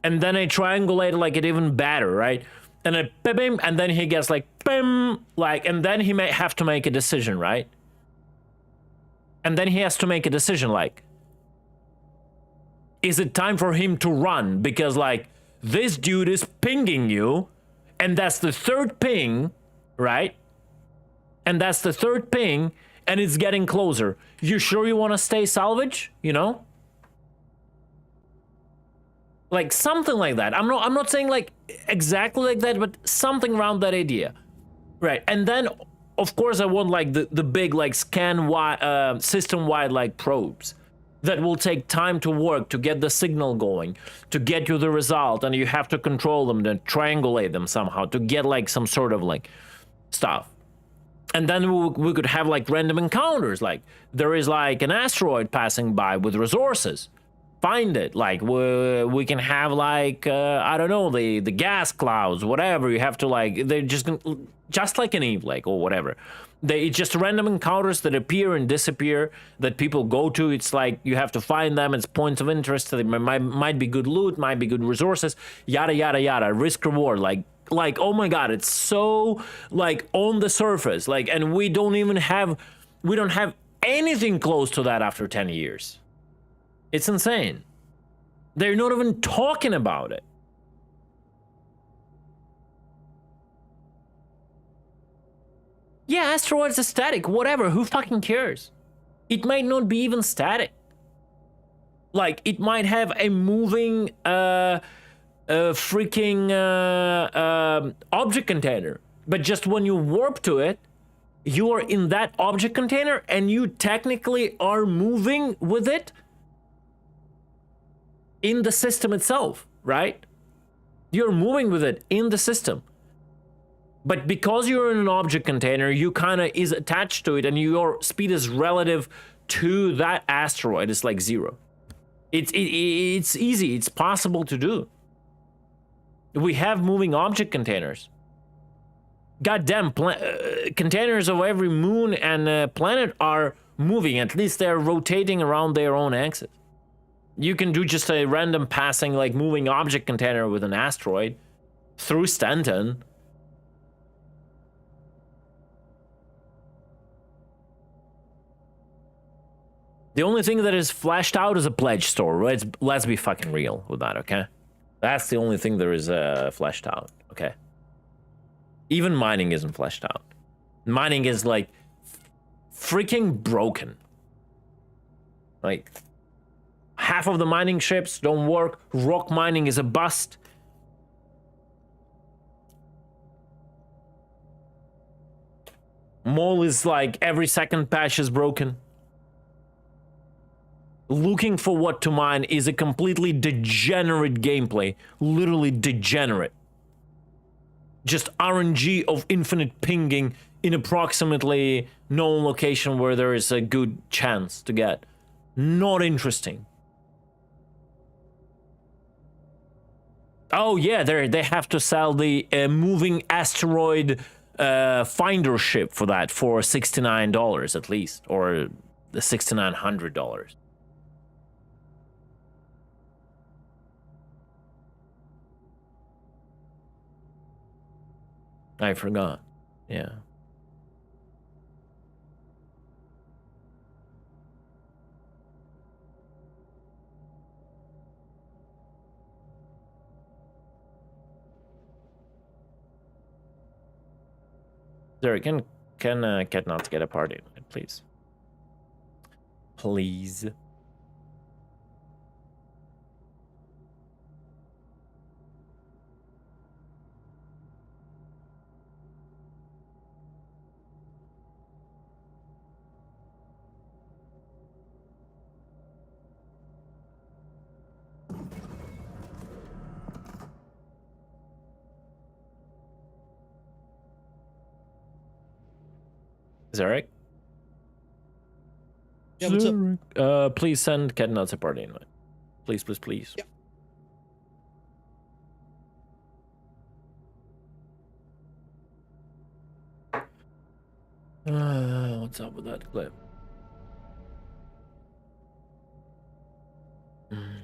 Speaker 1: And then I triangulate like it even better, right? And I bim, and then he gets like bim, like, and then he may have to make a decision, right? And then he has to make a decision, like, is it time for him to run? Because like this dude is pinging you, and that's the third ping, right? And that's the third ping, and it's getting closer. You sure you want to stay salvage? You know? Like something like that. I'm not saying like exactly like that, but something around that idea. Right. And then of course I want like the big like system wide like probes that will take time to work to get the signal going, to get you the result, and you have to control them, then triangulate them somehow to get like some sort of like stuff. And then we could have like random encounters, like there is like an asteroid passing by with resources. Find it. Like we can have like I don't know, the gas clouds, whatever. You have to like, they're just like an Eve Lake or whatever. It's just random encounters that appear and disappear that people go to. It's like you have to find them. It's points of interest. They might be good loot, might be good resources, yada yada yada. Risk reward, like oh my god, it's so like on the surface, like, and we don't have anything close to that after 10 years. It's insane. They're not even talking about it. Yeah, asteroids are static, whatever, who fucking cares? It might not be even static. Like, it might have a moving, freaking object container. But just when you warp to it, you are in that object container and you technically are moving with it in the system itself, right? You're moving with it in the system. But because you're in an object container, you kind of is attached to it and your speed is relative to that asteroid. It's like 0. It's easy. It's possible to do. We have moving object containers. Goddamn, containers of every moon and planet are moving. At least they're rotating around their own axis. You can do just a random passing, like, moving object container with an asteroid through Stanton. The only thing that is flashed out is a pledge store. Let's be fucking real with that, okay? That's the only thing that is fleshed out, okay? Even mining isn't fleshed out. Mining is, like, freaking broken. Like, half of the mining ships don't work. Rock mining is a bust. Mole is like every second patch is broken. Looking for what to mine is a completely degenerate gameplay. Literally degenerate. Just RNG of infinite pinging in approximately known location where there is a good chance to get. Not interesting. Oh yeah, they have to sell the moving asteroid finder ship for that for $69 at least, or the $6,900. I forgot. Yeah. There, can Cat not get a party, please? Please. Zarek?
Speaker 7: Yeah, what's up?
Speaker 1: Please send Catnuts a party invite. Please, please, please.
Speaker 7: Yeah.
Speaker 1: What's up with that clip? Mm.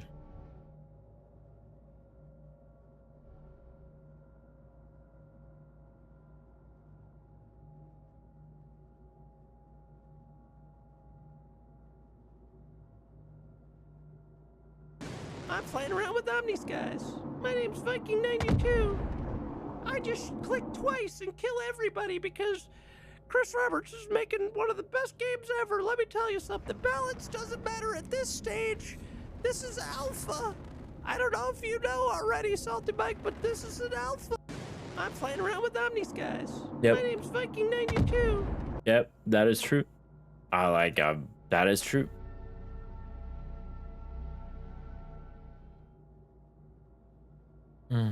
Speaker 8: I'm playing around with Omnis, guys. My name's Viking92. I just click twice and kill everybody because Chris Roberts is making one of the best games ever. Let me tell you something. Balance doesn't matter at this stage. This is alpha. I don't know if you know already, Salty Mike, but this is an alpha. I'm playing around with Omnis, guys.
Speaker 1: Yep.
Speaker 8: My name's Viking92.
Speaker 1: Yep, that is true. That is true. Hmm.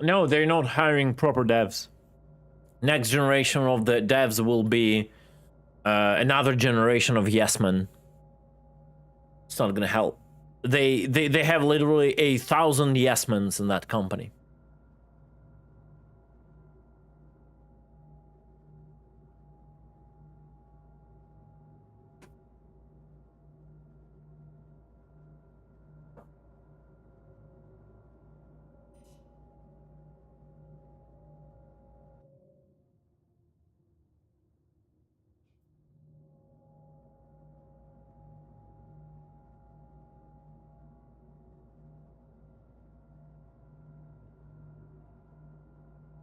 Speaker 1: No, they're not hiring proper devs. Next generation of the devs will be another generation of yes men. It's not gonna help. They have literally 1,000 yes men in that company.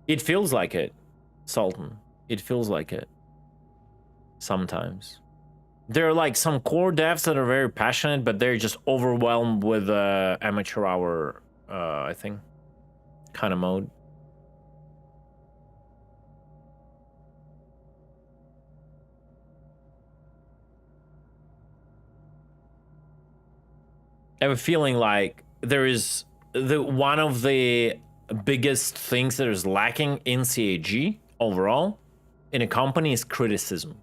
Speaker 1: It feels like it, Sultan. It feels like it. Sometimes. There are like some core devs that are very passionate, but they're just overwhelmed with amateur hour, I think, kind of mode. I have a feeling like there is one of the biggest things that is lacking in CAG overall in a company is criticism.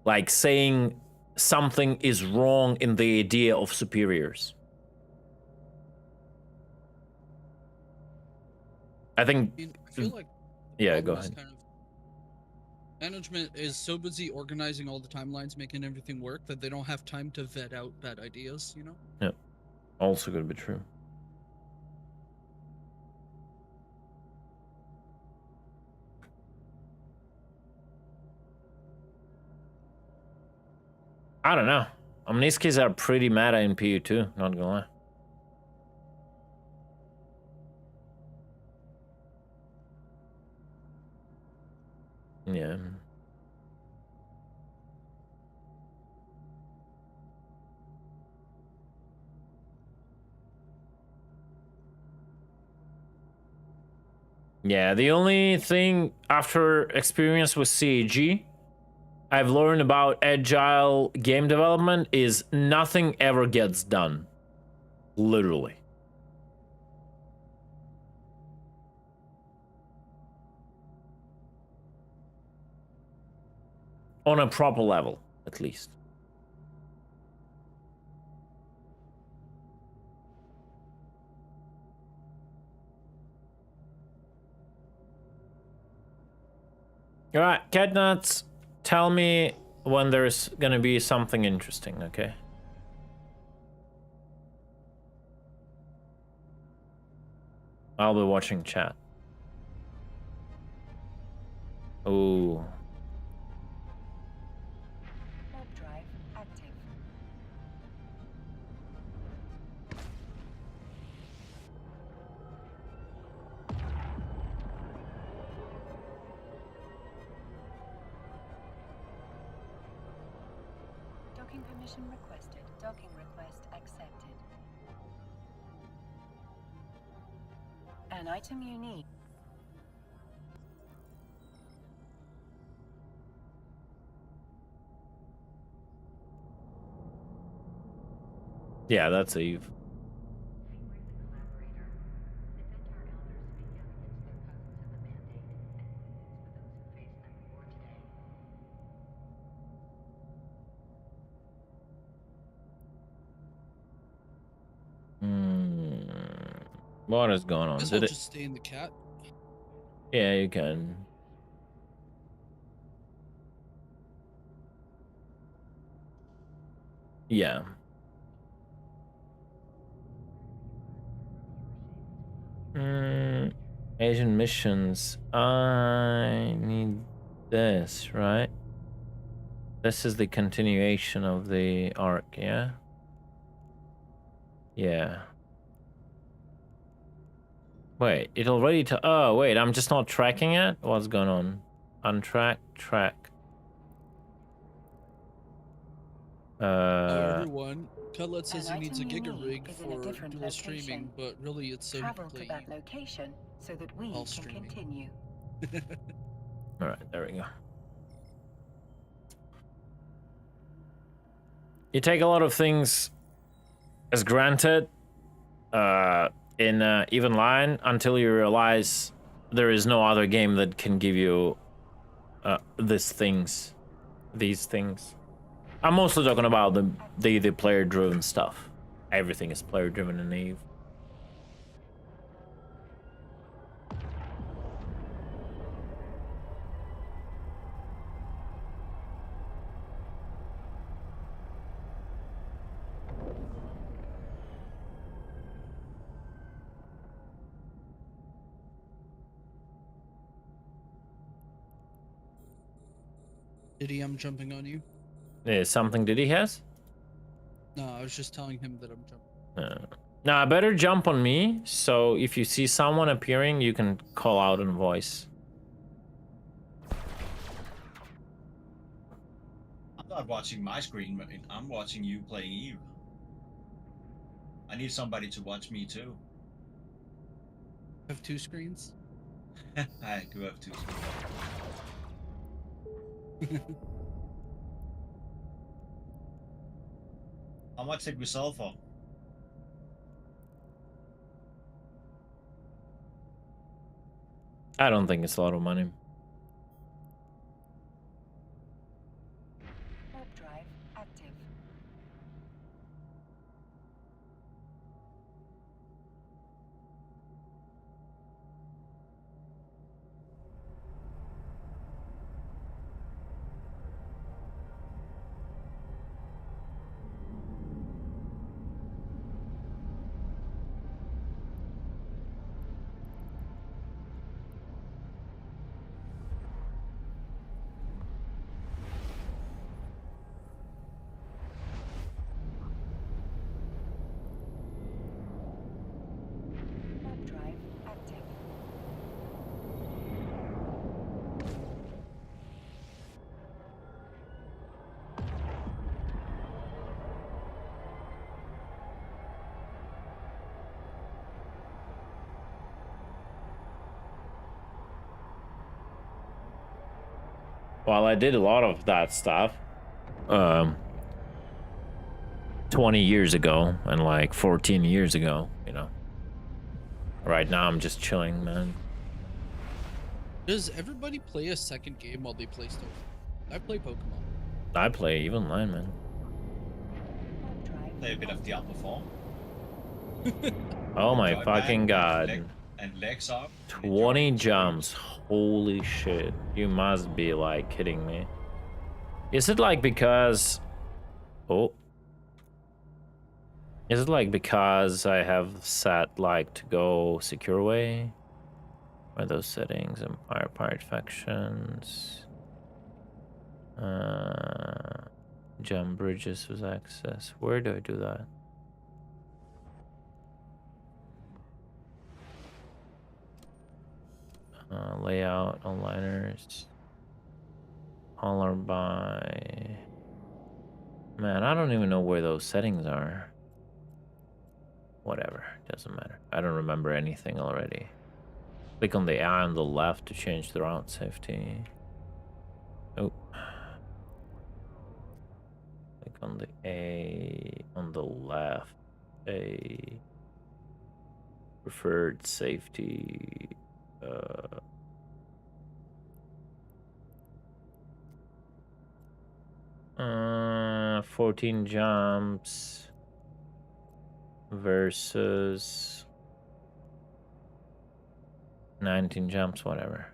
Speaker 1: Like saying something is wrong in the idea of superiors. I think.
Speaker 7: I feel like
Speaker 1: Yeah, go
Speaker 7: problem is
Speaker 1: ahead.
Speaker 7: kind of- management is so busy organizing all the timelines, making everything work, that they don't have time to vet out bad ideas, you know?
Speaker 1: Yeah, also could be true. I don't know. Omniskis are pretty meta in PU2, not gonna lie. Yeah. Yeah, the only thing after experience with CAG I've learned about agile game development is nothing ever gets done. Literally. On a proper level, at least. All right, Catnuts, tell me when there's gonna be something interesting, okay? I'll be watching chat. Oh.
Speaker 2: Warp drive active. permission requested. Docking request accepted. An item you need.
Speaker 1: Yeah, that's Eve. What is going on?
Speaker 7: Guess I'll
Speaker 1: Did it?
Speaker 7: just stay in the cat.
Speaker 1: Yeah, you can. Yeah. Asian missions. I need this, right? This is the continuation of the arc, yeah? Yeah. Wait, it already oh, wait, I'm just not tracking it? What's going on? Untrack, track.
Speaker 7: Everyone, Cutlet says he
Speaker 2: An
Speaker 7: needs a
Speaker 2: item you
Speaker 7: giga
Speaker 2: need
Speaker 7: rig
Speaker 2: is in a
Speaker 7: for
Speaker 2: different
Speaker 7: dual
Speaker 2: location.
Speaker 7: streaming, but really it's so he can
Speaker 2: Travel to
Speaker 7: play
Speaker 2: that location so that we
Speaker 7: while
Speaker 2: can
Speaker 7: streaming.
Speaker 2: continue.
Speaker 1: Alright, there we go. You take a lot of things as granted in even line until you realize there is no other game that can give you these things. I'm mostly talking about the player-driven stuff. Everything is player-driven in Eve.
Speaker 7: Diddy, I'm jumping on you.
Speaker 1: Is something Diddy has?
Speaker 7: No, I was just telling him that I'm jumping.
Speaker 1: Nah, better jump on me, so if you see someone appearing, you can call out in voice.
Speaker 5: I'm not watching my screen, I'm watching you playing Eve. I need somebody to watch me too.
Speaker 7: I have 2 screens.
Speaker 5: I do have 2 screens. How much did we sell for?
Speaker 1: I don't think it's a lot of money.
Speaker 2: Warp drive active. Warp drive active.
Speaker 1: Well, I did a lot of that stuff 20 years ago and like 14 years ago, you know. Right now I'm just chilling, man.
Speaker 7: Does everybody play a second game while they play stuff? I play Pokemon.
Speaker 1: I play even line, man.
Speaker 2: Warp drive.
Speaker 5: Play a bit of Diablo 4.
Speaker 1: Oh my
Speaker 5: Joy
Speaker 1: fucking
Speaker 5: Band
Speaker 1: god.
Speaker 5: And legs up.
Speaker 1: 20 jumps. Holy shit. You must be like kidding me. Is it like because... Oh. Is it like because I have set like to go secure way? Where are those settings? Empire Pirate Factions. Jump bridges with access. Where do I do that? Layout, onliners. All are by Man, I don't even know where those settings are. Whatever, doesn't matter. I don't remember anything already. Click on the eye on the left to change the route safety. Oh. Click on the A on the left. A. Preferred safety. 14 jumps versus 19 jumps, whatever.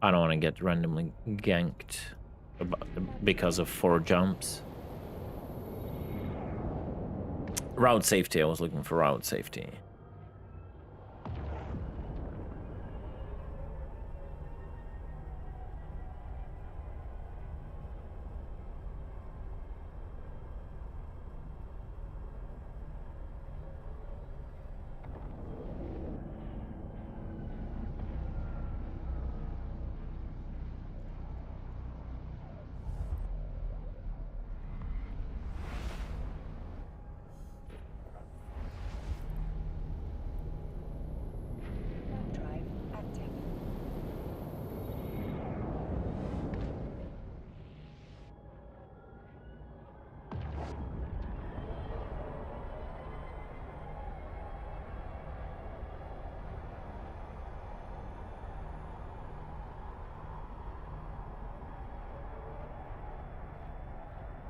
Speaker 1: I don't want to get randomly ganked because of 4 jumps. Route safety, I was looking for route safety.
Speaker 2: Warp drive active.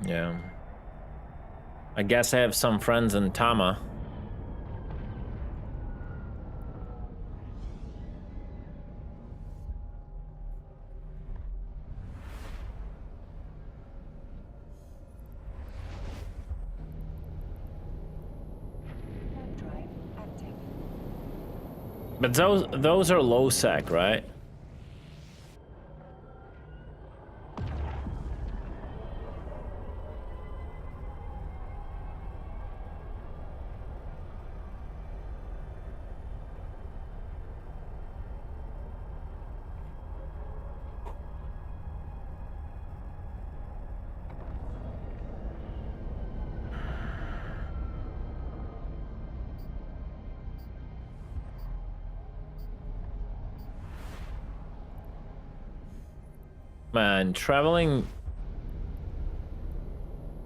Speaker 1: Yeah. I guess I have some friends in Tama.
Speaker 2: Warp drive active.
Speaker 1: But those are low sec, right? Man, traveling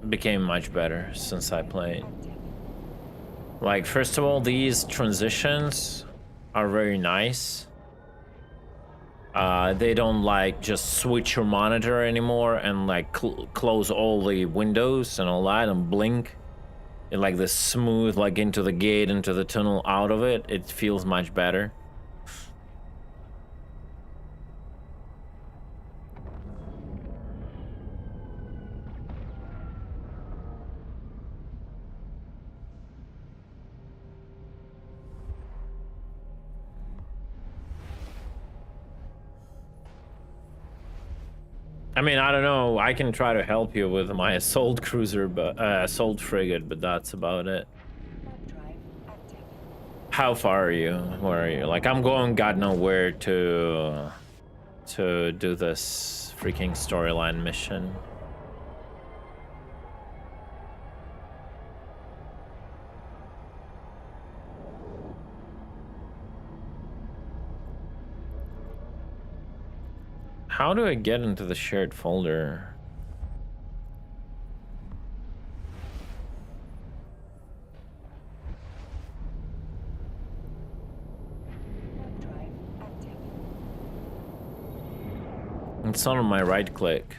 Speaker 1: became much better since I played.
Speaker 2: Active.
Speaker 1: Like, first of all, these transitions are very nice. They don't like just switch your monitor anymore and like close all the windows and all that and blink. It like this smooth, like into the gate, into the tunnel, out of it. It feels much better. I mean, I don't know. I can try to help you with my assault cruiser, but assault frigate, but that's about it.
Speaker 2: Warp drive active.
Speaker 1: How far are you? Where are you? Like, I'm going God know where to do this freaking storyline mission. How do I get into the shared folder?
Speaker 2: Warp drive active.
Speaker 1: It's not on my right click.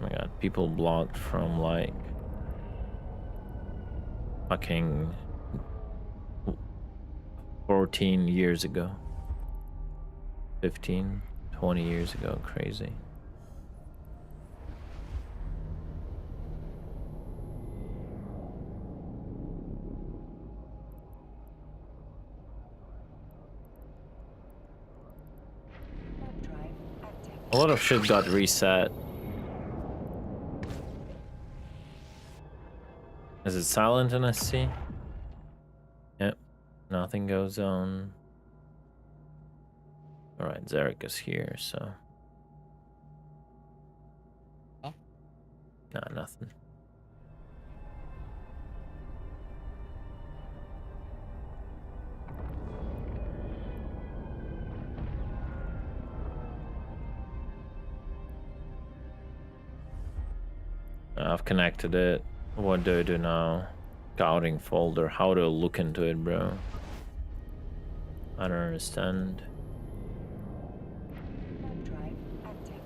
Speaker 1: Oh my god, people blocked from like fucking 14 years ago. 15, 20 years ago, crazy.
Speaker 2: Warp drive active.
Speaker 1: A lot of shit got reset. Is it silent in SC? Yep. Nothing goes on. Alright, Zarek is here, so.
Speaker 7: Huh?
Speaker 1: Nah, nothing. I've connected it. What do I do now? Scouting folder. How do I look into it, bro? I don't understand.
Speaker 2: Web drive active.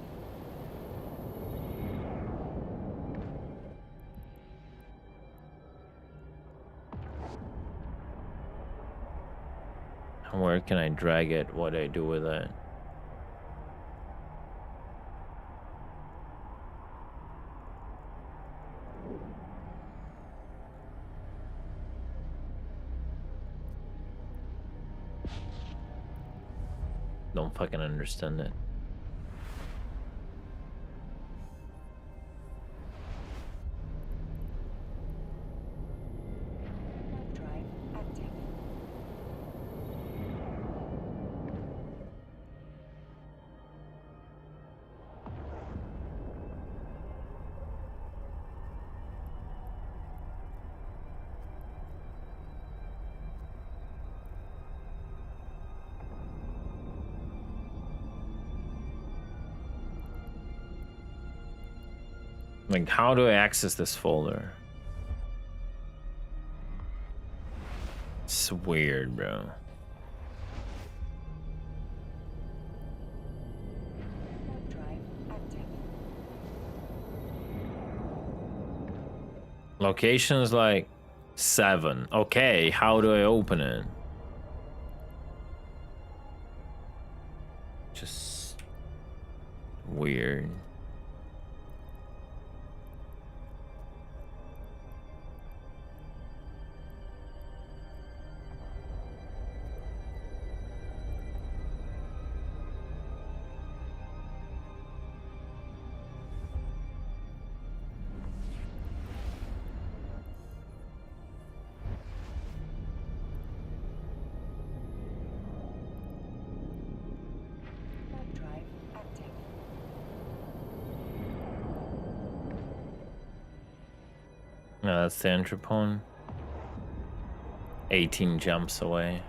Speaker 1: Where can I drag it? What do I do with it? Don't fucking understand it.
Speaker 2: Web drive active.
Speaker 1: Like, how do I access this folder? It's weird, bro.
Speaker 2: Web drive active.
Speaker 1: Location's like 7. Okay, how do I open it? Just weird.
Speaker 2: Web drive active.
Speaker 1: No, that's the Entropon. 18 jumps away.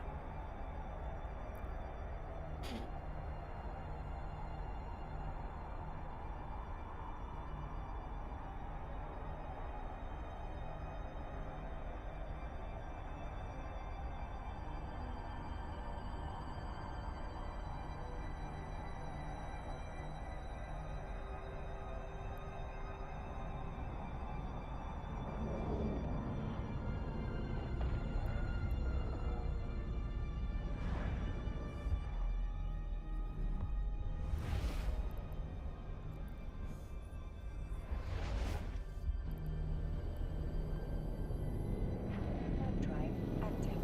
Speaker 2: Web drive active.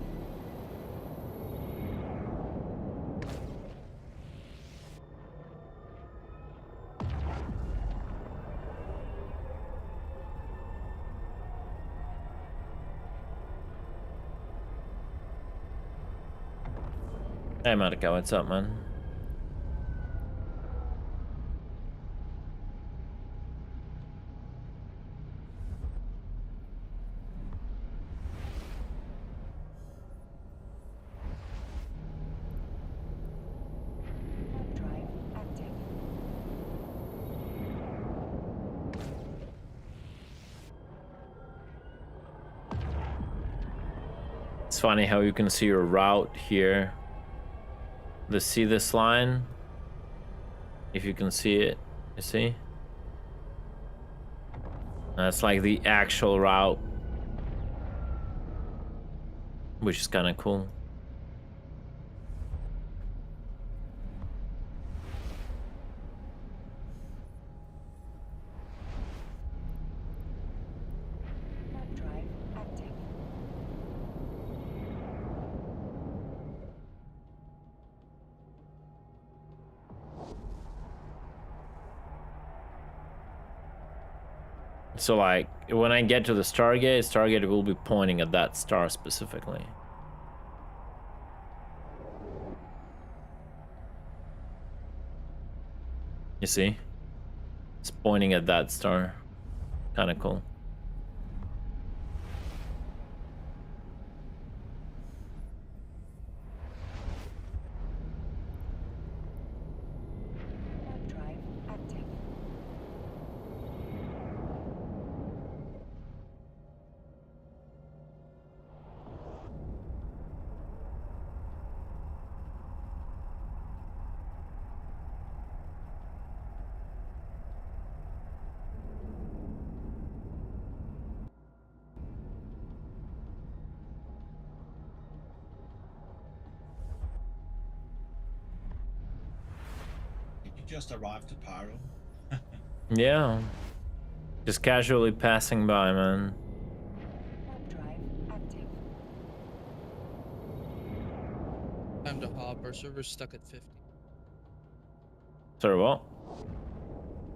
Speaker 1: Hey, Marika, what's up, man?
Speaker 2: Web drive active.
Speaker 1: It's funny how you can see your route here. See this line? If you can see it, you see? That's like the actual route, which is kind of cool.
Speaker 2: Web drive active.
Speaker 1: So like when I get to the Stargate will be pointing at that star specifically. You see? It's pointing at that star. Kind of cool.
Speaker 2: Warp drive active.
Speaker 5: Did you just arrive to Pyro?
Speaker 1: Yeah. Just casually passing by, man.
Speaker 2: Warp drive active.
Speaker 7: Time to hop. Our server's stuck at 50.
Speaker 1: Sorry, what?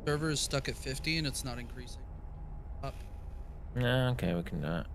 Speaker 7: Server is stuck at 50 and it's not increasing. Up.
Speaker 1: Yeah, okay, we can do it.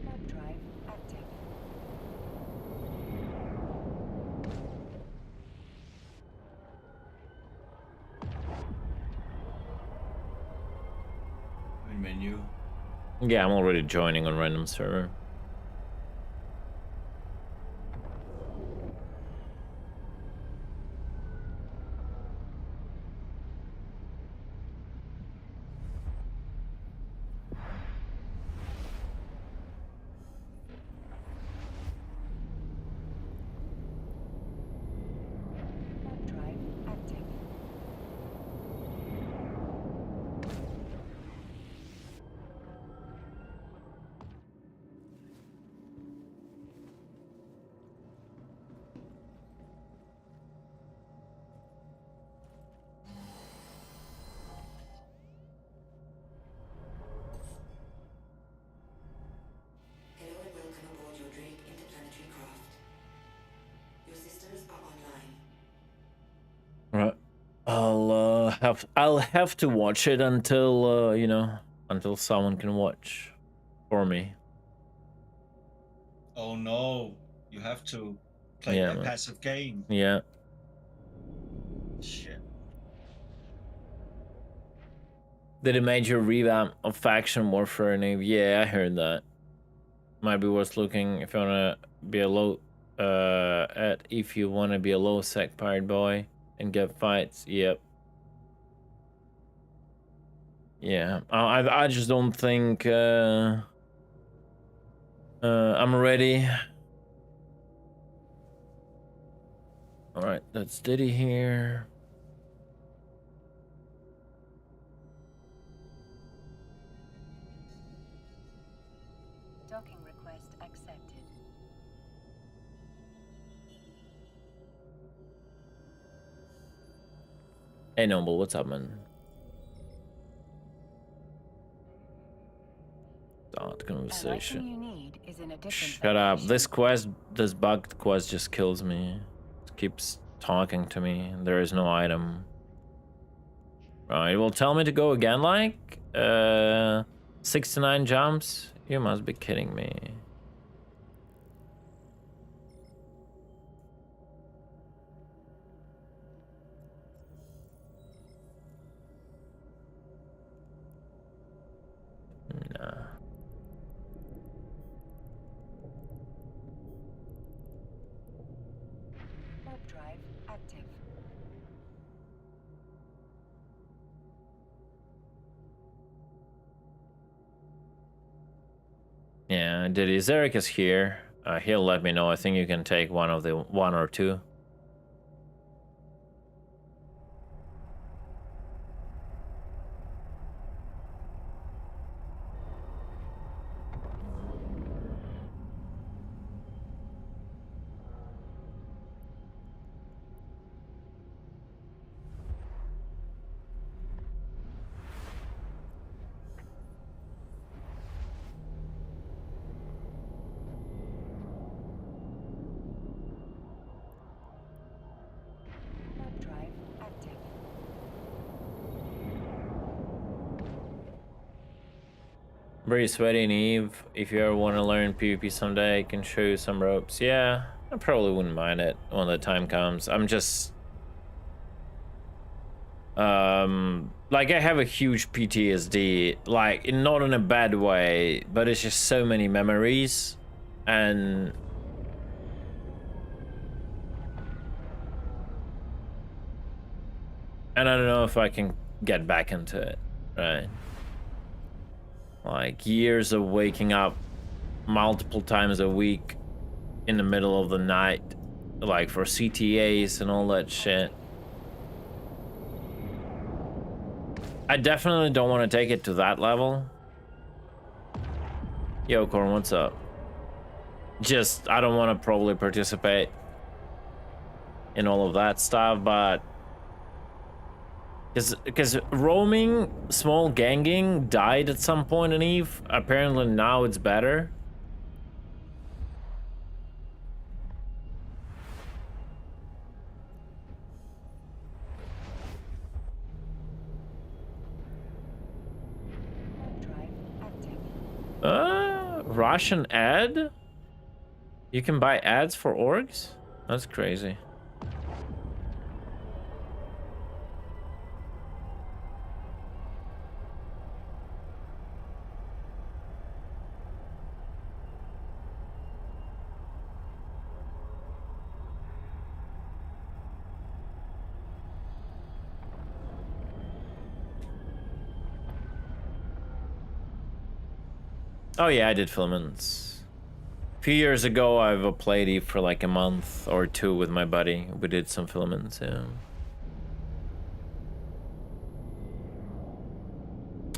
Speaker 2: Warp drive. Warp drive active.
Speaker 5: In menu.
Speaker 1: Yeah, I'm already joining on random server.
Speaker 2: Warp drive active.
Speaker 4: Hello and welcome aboard your Drake interplanetary craft. Your systems are online.
Speaker 1: Right. I'll have to watch it until you know, until someone can watch for me.
Speaker 5: Oh no, you have to play
Speaker 1: Yeah,
Speaker 5: a
Speaker 1: man.
Speaker 5: passive game.
Speaker 1: Yeah.
Speaker 5: Shit.
Speaker 1: Did a major revamp of faction warfare name? Yeah, I heard that. Might be worth looking if you wanna be a low if you wanna be a low sec pirate boy and get fights. Yep. Yeah. I just don't think I'm ready. Alright, that's Diddy here.
Speaker 2: Docking request accepted.
Speaker 1: Hey Noble, what's up, man? Start conversation.
Speaker 2: Everything you need is in a different
Speaker 1: Shut up.
Speaker 2: location.
Speaker 1: This quest, this bugged quest just kills me. It keeps talking to me. There is no item. Right, it will tell me to go again, like 69 jumps? You must be kidding me. Nah.
Speaker 2: active.
Speaker 1: Yeah, Diddy Zarek is here. He'll let me know. I think you can take one or two.
Speaker 2: Warp drive active.
Speaker 1: Very sweaty and Eve. If you ever want to learn PvP someday, I can show you some ropes. Yeah, I probably wouldn't mind it when the time comes. I'm just like I have a huge PTSD, like not in a bad way, but it's just so many memories, and I don't know if I can get back into it, right? Like years of waking up multiple times a week in the middle of the night, like for CTAs and all that shit. I definitely don't want to take it to that level. Yo, Corn, what's up? Just, I don't want to probably participate in all of that stuff, but because roaming, small ganging died at some point in Eve. Apparently now it's better.
Speaker 2: Warp drive active.
Speaker 1: Russian ad? You can buy ads for orgs? That's crazy. Oh yeah, I did filaments. A few years ago, I've played Eve for like a month or two with my buddy. We did some filaments, yeah.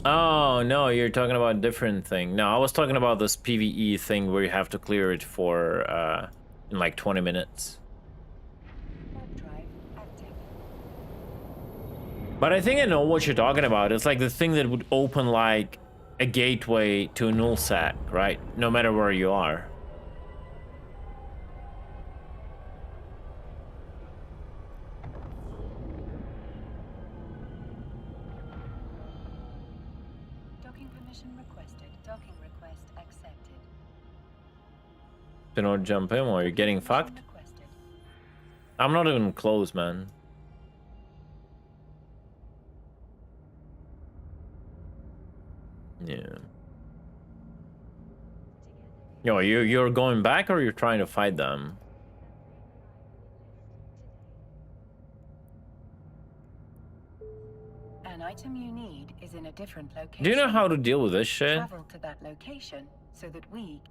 Speaker 1: Oh, no, you're talking about a different thing. No, I was talking about this PvE thing where you have to clear it for, in like 20 minutes.
Speaker 2: Warp drive active.
Speaker 1: But I think I know what you're talking about. It's like the thing that would open like a gateway to a nullsec, right? No matter where you are.
Speaker 2: Docking permission requested. Docking request accepted.
Speaker 1: Do not jump in or you're getting fucked.
Speaker 2: Permission requested.
Speaker 1: I'm not even close, man. Yeah. Yo, you're going back or you're trying to fight them?
Speaker 2: An item you need is in a different location.
Speaker 1: Do you know how to deal with this shit?
Speaker 2: Travel to that location so that we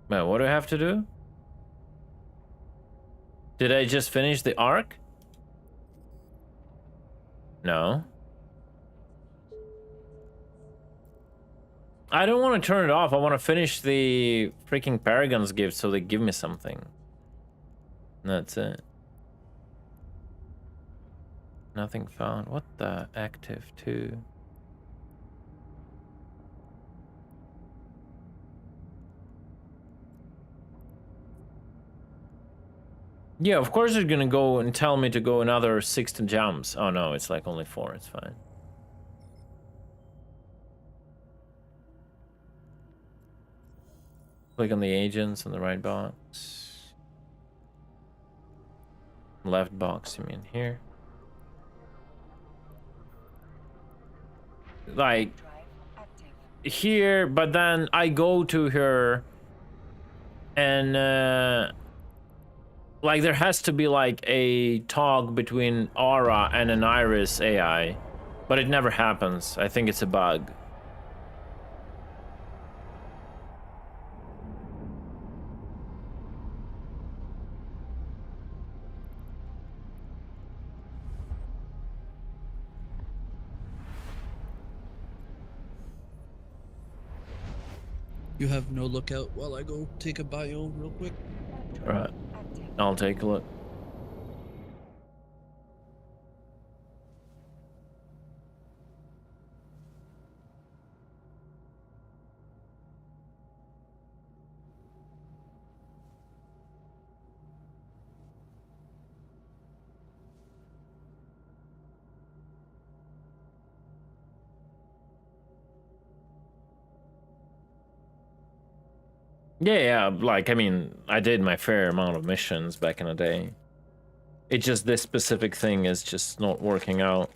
Speaker 1: Man, what do I have to do? Did I just finish the arc? No. I don't want to turn it off. I want to finish the freaking Paragon's gift so they give me something. That's it. Nothing found. What the? Active too. Yeah, of course they're gonna go and tell me to go another 60 jumps. Oh no, it's like only 4, it's fine. Click on the agents on the right box. Left box, you mean here? Like
Speaker 2: drive active.
Speaker 1: here, but then I go to her And like there has to be like a talk between Aura and an Iris AI, but it never happens. I think it's a bug.
Speaker 7: You have no lookout while I go take a bio real quick.
Speaker 1: All right,
Speaker 2: Active.
Speaker 1: I'll take a look. Yeah, like, I mean, I did my fair amount of missions back in the day. It's just this specific thing is just not working out.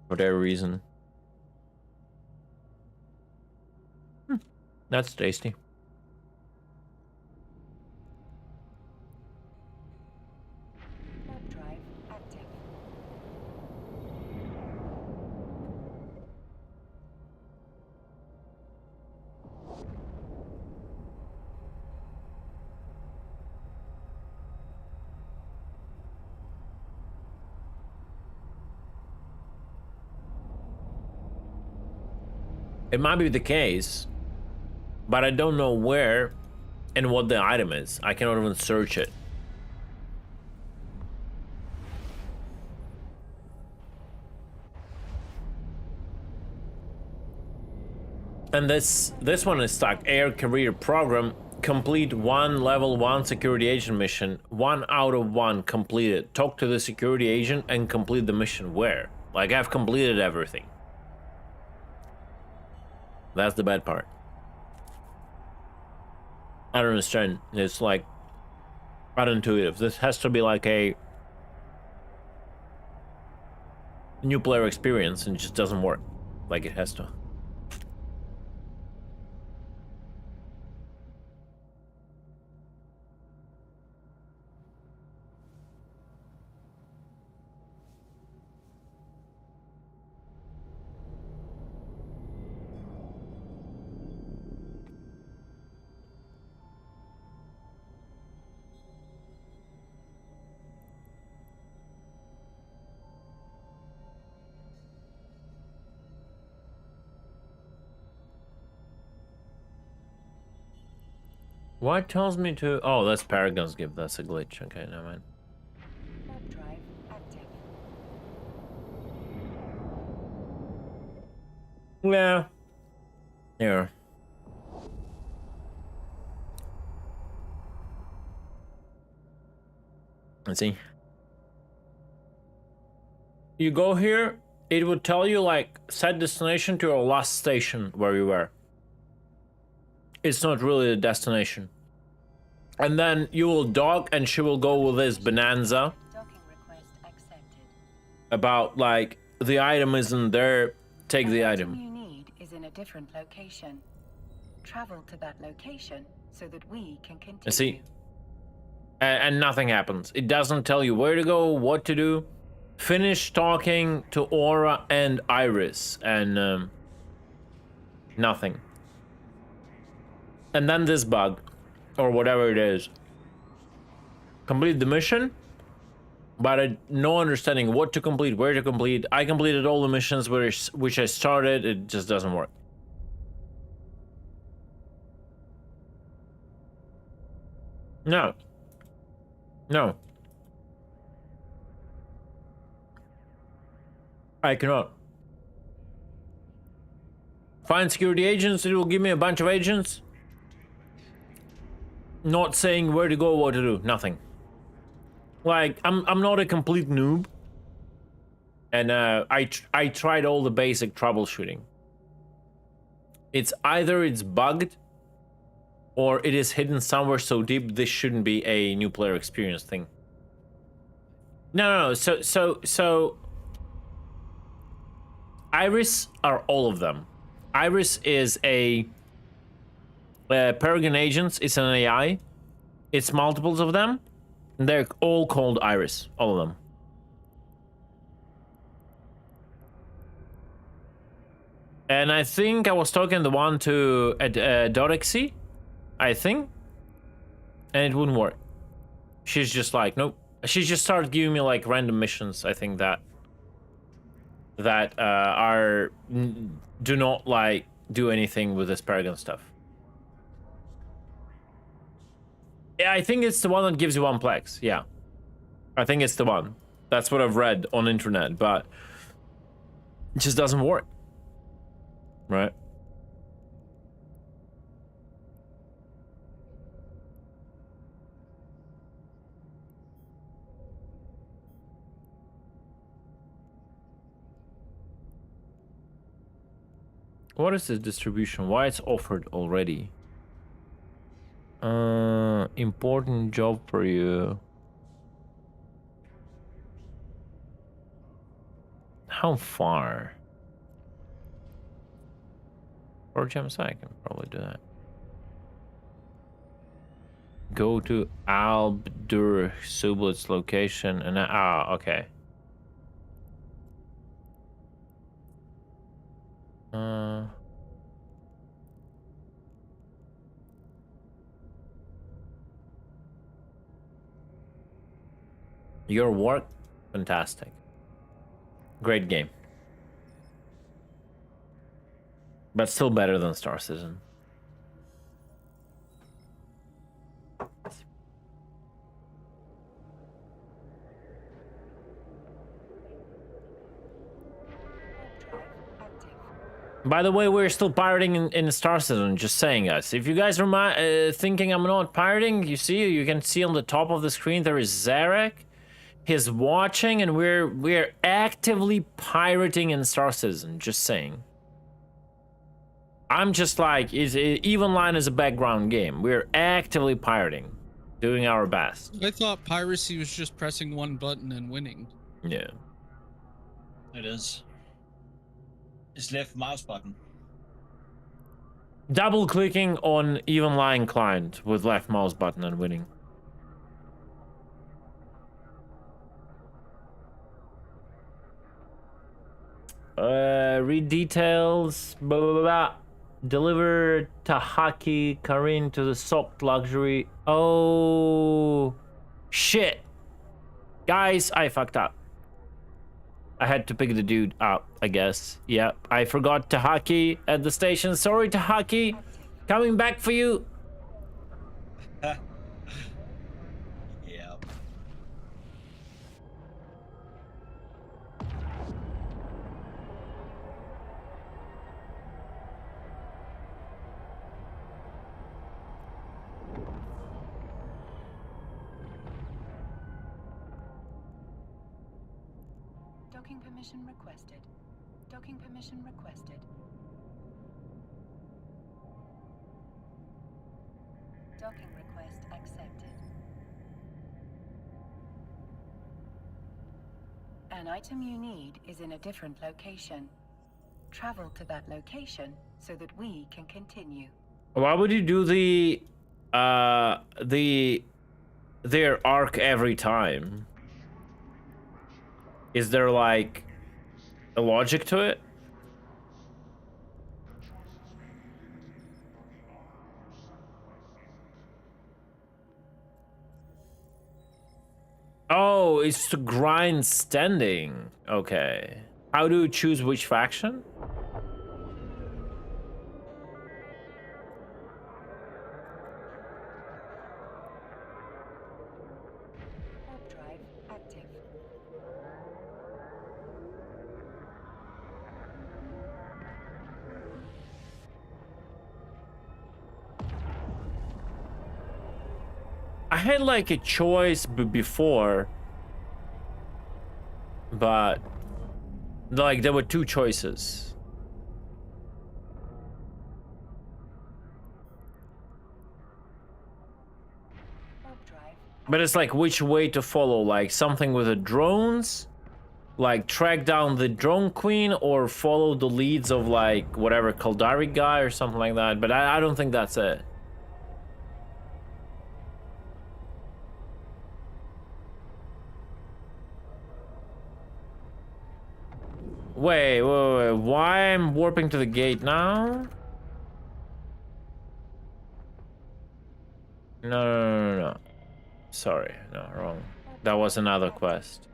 Speaker 1: For whatever reason. That's tasty.
Speaker 2: Warp drive active.
Speaker 1: It might be the case, but I don't know where and what the item is. I cannot even search it. And this one is stuck. Air career program. Complete 1 level 1 security agent mission. 1 out of 1 completed. Talk to the security agent and complete the mission. Where? Like, I've completed everything. That's the bad part. I don't understand. It's like unintuitive. This has to be like a new player experience and it just doesn't work like it has to. What tells me to... Oh, that's Paragon's gift. That's a glitch. Okay, never mind.
Speaker 2: Warp drive active.
Speaker 1: Yeah. Here. Let's see. You go here, it would tell you like set destination to your last station where you were. It's not really a destination. And then you will dock and she will go with this bonanza
Speaker 2: Docking request accepted.
Speaker 1: about like the item isn't there, take the item.
Speaker 2: you need is in a different location. Travel to that location so that we can continue.
Speaker 1: You see? And nothing happens. It doesn't tell you where to go, what to do. Finish talking to Aura and Iris and nothing. And then this bug, or whatever it is. Complete the mission, but no understanding what to complete, where to complete. I completed all the missions which I started, it just doesn't work. No. No. I cannot. Find security agents, it will give me a bunch of agents. Not saying where to go, what to do, nothing. Like, I'm not a complete noob. And I tried all the basic troubleshooting. It's either it's bugged or it is hidden somewhere so deep this shouldn't be a new player experience thing. No, so Iris are all of them. Iris is a Peregrine agents. It's an AI. It's multiples of them. And they're all called Iris. All of them. And I think I was talking the one to Dorexy, I think, and it wouldn't work. She's just like, nope. She just started giving me like random missions. I think that are do not like do anything with this Peregrine stuff. Yeah, I think it's the one that gives you 1 plex. Yeah, I think it's the one. That's what I've read on internet, but it just doesn't work. Right. What is the distribution? Why it's offered already? Important job for you. How far? 4 gems, I can probably do that. Go to Albdur Sublet's location and okay. Your work, fantastic. Great game. But still better than Star Citizen. By the way, we're still pirating in Star Citizen, just saying, guys. If you guys are thinking I'm not pirating, you can see on the top of the screen there is Zarek. He's watching, and we're actively pirating in Star Citizen, just saying. I'm just like, Evenline is a background game. We're actively pirating, doing our best.
Speaker 7: I thought piracy was just pressing one button and winning.
Speaker 1: Yeah.
Speaker 5: It is. It's left mouse button.
Speaker 1: Double clicking on Evenline client with left mouse button and winning. Read details. Blah blah blah. Deliver Tahaki Karin to the soft luxury. Oh shit, guys, I fucked up. I had to pick the dude up, I guess. Yep, I forgot Tahaki at the station. Sorry, Tahaki. Coming back for you.
Speaker 5: Yeah.
Speaker 2: Docking permission requested. Docking permission requested. Docking request accepted. An item you need is in a different location. Travel to that location so that we can continue.
Speaker 1: Why would you do their arc every time? Is there like a logic to it? Oh, it's to grind standing. Okay. How do you choose which faction?
Speaker 2: Warp drive active.
Speaker 1: I had like a choice before, but like there were 2 choices.
Speaker 2: Warp drive.
Speaker 1: But it's like which way to follow, like something with the drones, like track down the drone queen, or follow the leads of like whatever Kaldari guy or something like that. But I don't think that's it. Wait, why I'm warping to the gate now? No. Sorry, no, wrong. That was another quest.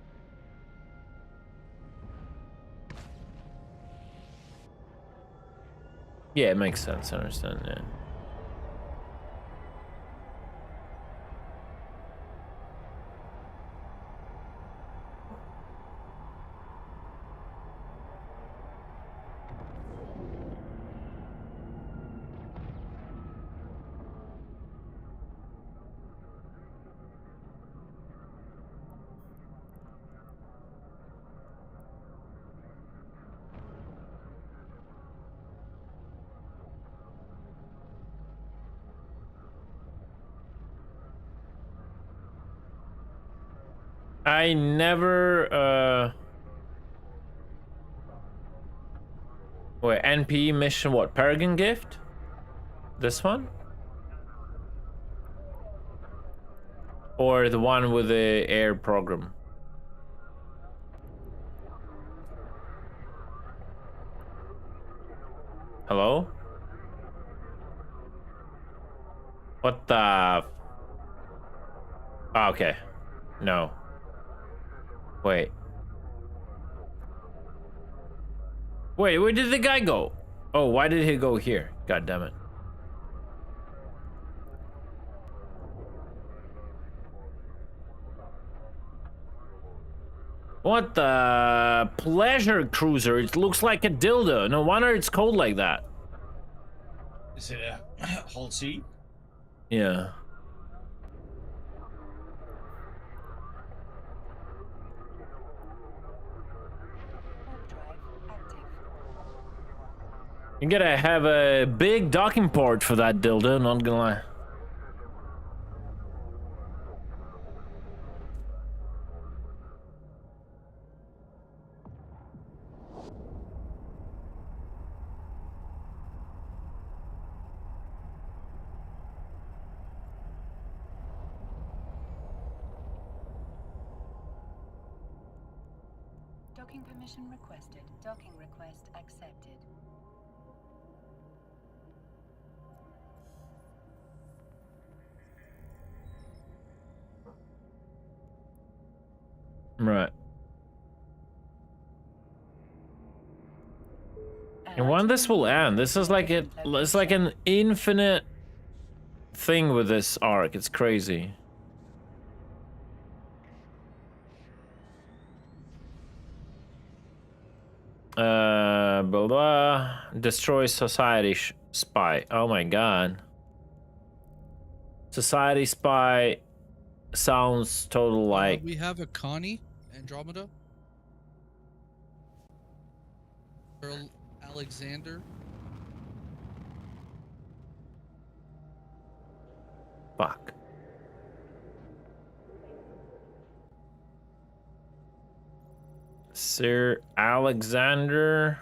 Speaker 1: Yeah, it makes sense, I understand, yeah. I never, wait, NP mission what? Paragon Gift? This one? Or the one with the air program? Hello? What the? Oh, okay. No. Wait. Wait, where did the guy go? Oh, why did he go here? God damn it. What the? Pleasure cruiser. It looks like a dildo. No wonder it's called like that.
Speaker 5: Is it a whole seat?
Speaker 1: Yeah.
Speaker 2: Warp drive active.
Speaker 1: You gotta have a big docking port for that dildo, not gonna lie.
Speaker 2: Docking permission requested. Docking request accepted.
Speaker 1: Right. And when this will end? This is like it's like an infinite thing with this arc. It's crazy. Blah blah. Destroy society spy. Oh my god. Society spy sounds total like.
Speaker 7: We have a Connie, Andromeda. Earl Alexander.
Speaker 1: Fuck. Sir Alexander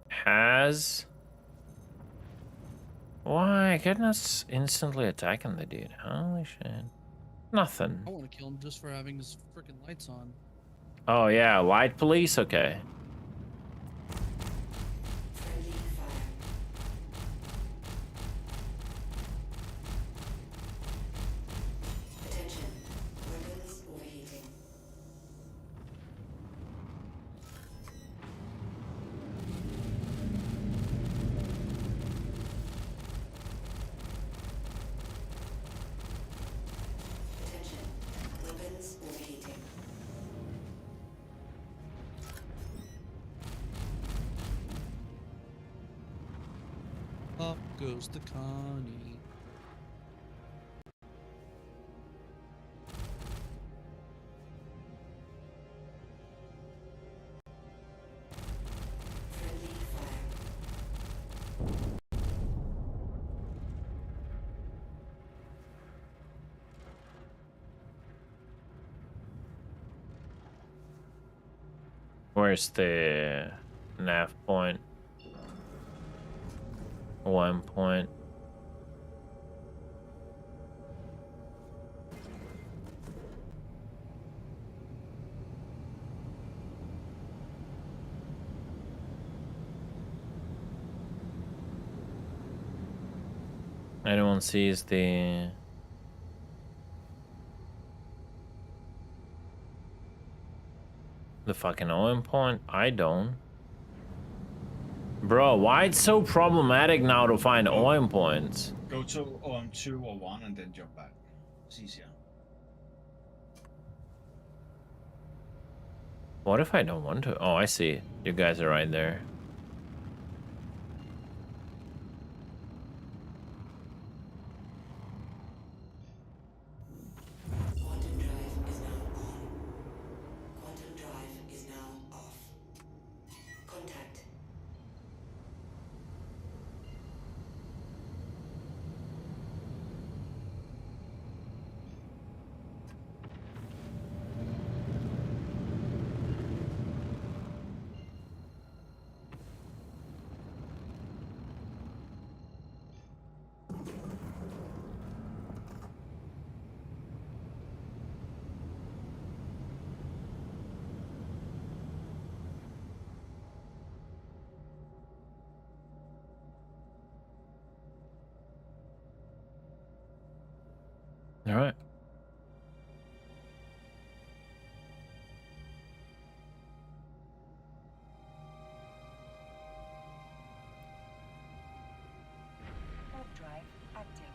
Speaker 1: has. Why? Goodness, instantly attacking the dude. Holy shit. Nothing.
Speaker 7: I want to kill him just for having his freaking lights on.
Speaker 1: Oh, yeah, light police? Okay.
Speaker 4: Friendly fire. Attention. Weapons overheating. Attention. Weapons overheating.
Speaker 7: Up goes the Connie.
Speaker 4: Friendly fire.
Speaker 1: Where's the nav point? 1 point. Anyone sees the fucking oil point? I don't. Bro, why it's so problematic now to find oil points?
Speaker 5: Go to OM2 or 1 and then jump back. It's easier.
Speaker 1: What if I don't want to? Oh, I see. You guys are right there.
Speaker 4: Quantum drive is now on. Quantum drive is now off. Contact.
Speaker 1: All right.
Speaker 2: Warp drive active.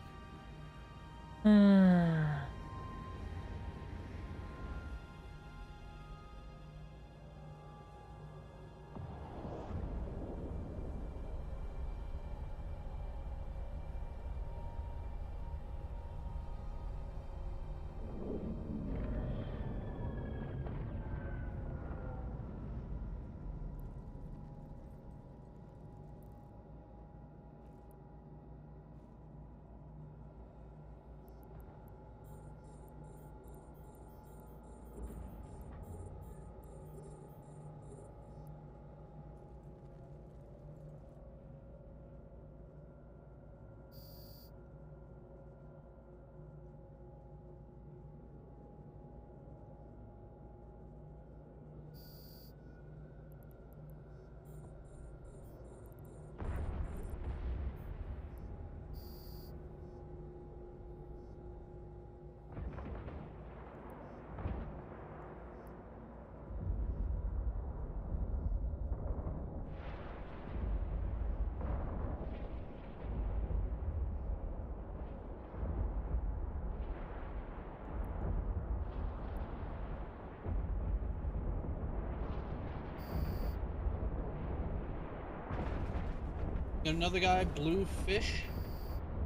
Speaker 7: Another guy, Blue Fish,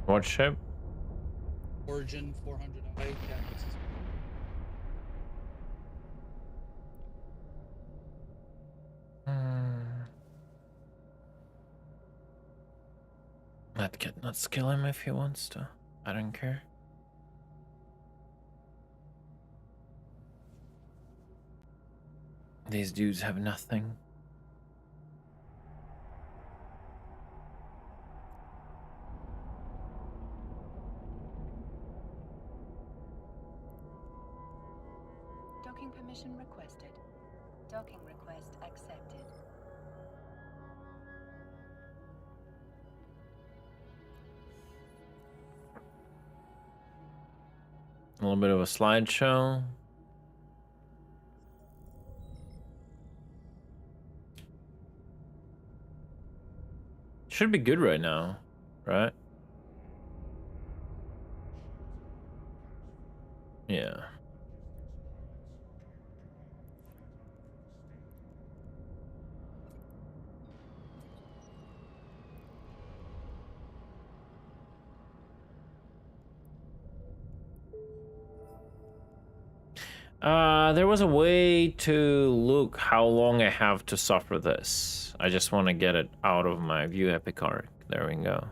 Speaker 1: What ship?
Speaker 7: Origin 400i Cactus.
Speaker 1: Let Kit not kill him if he wants to. I don't care. These dudes have nothing.
Speaker 2: Docking permission requested. Docking request accepted.
Speaker 1: A little bit of a slideshow. Should be good right now, right? Yeah. There was a way to look how long I have to suffer this. I just want to get it out of my view epic arc. There we go.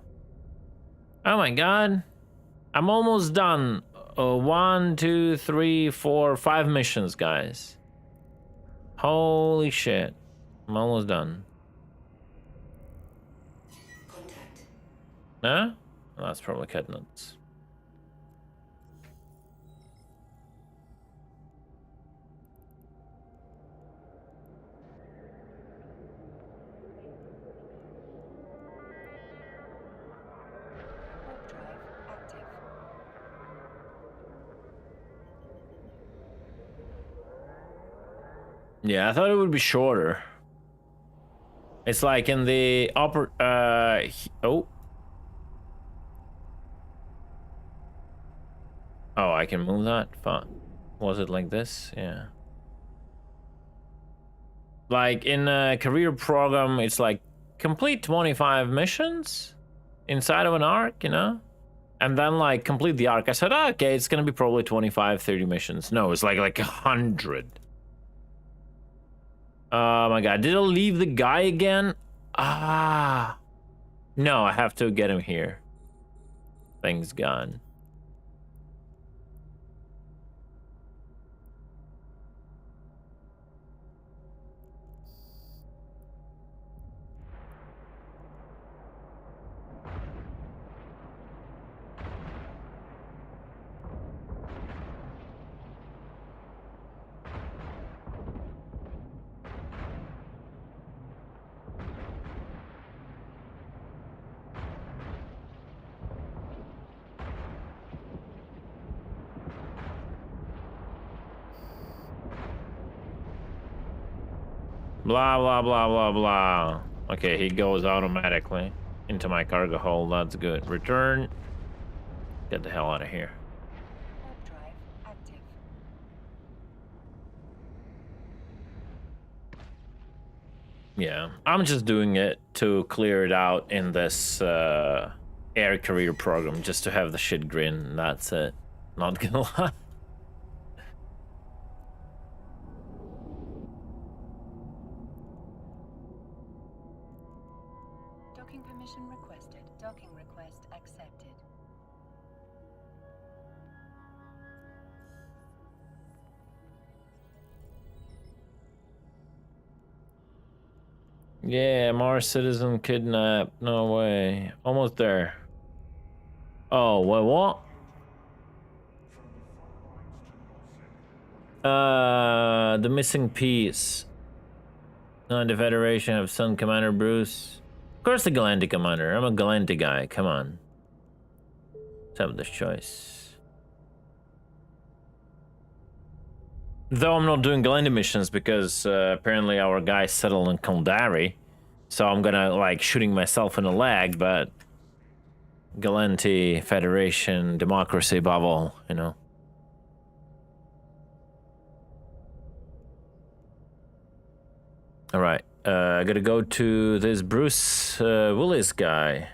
Speaker 1: Oh my god. I'm almost done. 1, 2, 3, 4, 5 missions, guys. Holy shit. I'm almost done.
Speaker 4: Contact.
Speaker 1: Huh? Well, that's probably cut nuts.
Speaker 2: Warp drive
Speaker 1: Yeah, I thought it would be shorter. It's like in the upper. Oh. Oh, I can move that? Fun. Was it like this? Yeah. Like in a career program, it's like complete 25 missions inside of an arc, you know? And then like complete the arc. I said, oh, okay, it's gonna be probably 25, 30 missions. No, it's like 100. Oh my god, did I leave the guy again? Ah. No, I have to get him here. Thing's gone. Blah, blah, blah, blah, blah. Okay, he goes automatically into my cargo hold. That's good. Return. Get the hell out of here.
Speaker 2: Warp drive active.
Speaker 1: Yeah, I'm just doing it to clear it out in this air career program, just to have the shit grin. That's it. Not gonna lie.
Speaker 2: Docking permission requested. Docking request accepted.
Speaker 1: Yeah, Mars citizen kidnapped. No way. Almost there. Oh, wait, what? The missing piece. The Federation of Sun Commander Bruce. Of course the Galanti Commander. I'm a Galanti guy. Come on. Let's have this choice. Though I'm not doing Galanti missions because apparently our guy settled in Kaldari. So I'm gonna like shooting myself in the leg, but Galanti, Federation, democracy above all, you know. All right, I gotta go to this Bruce Willis guy.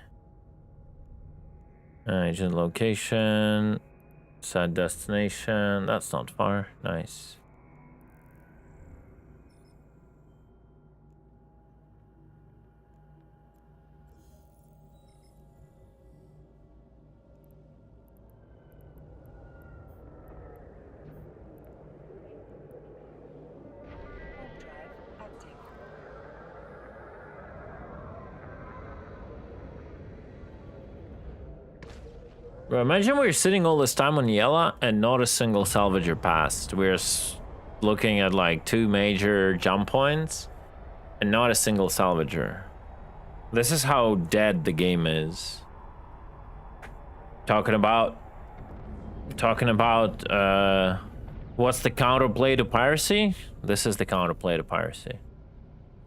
Speaker 1: Agent location, set destination. That's not far. Nice.
Speaker 2: Warp drive active.
Speaker 1: Bro, imagine we're sitting all this time on Yela and not a single salvager passed. We're looking at like 2 major jump points and not a single salvager. This is how dead the game is. Talking about what's the counterplay to piracy? This is the counterplay to piracy.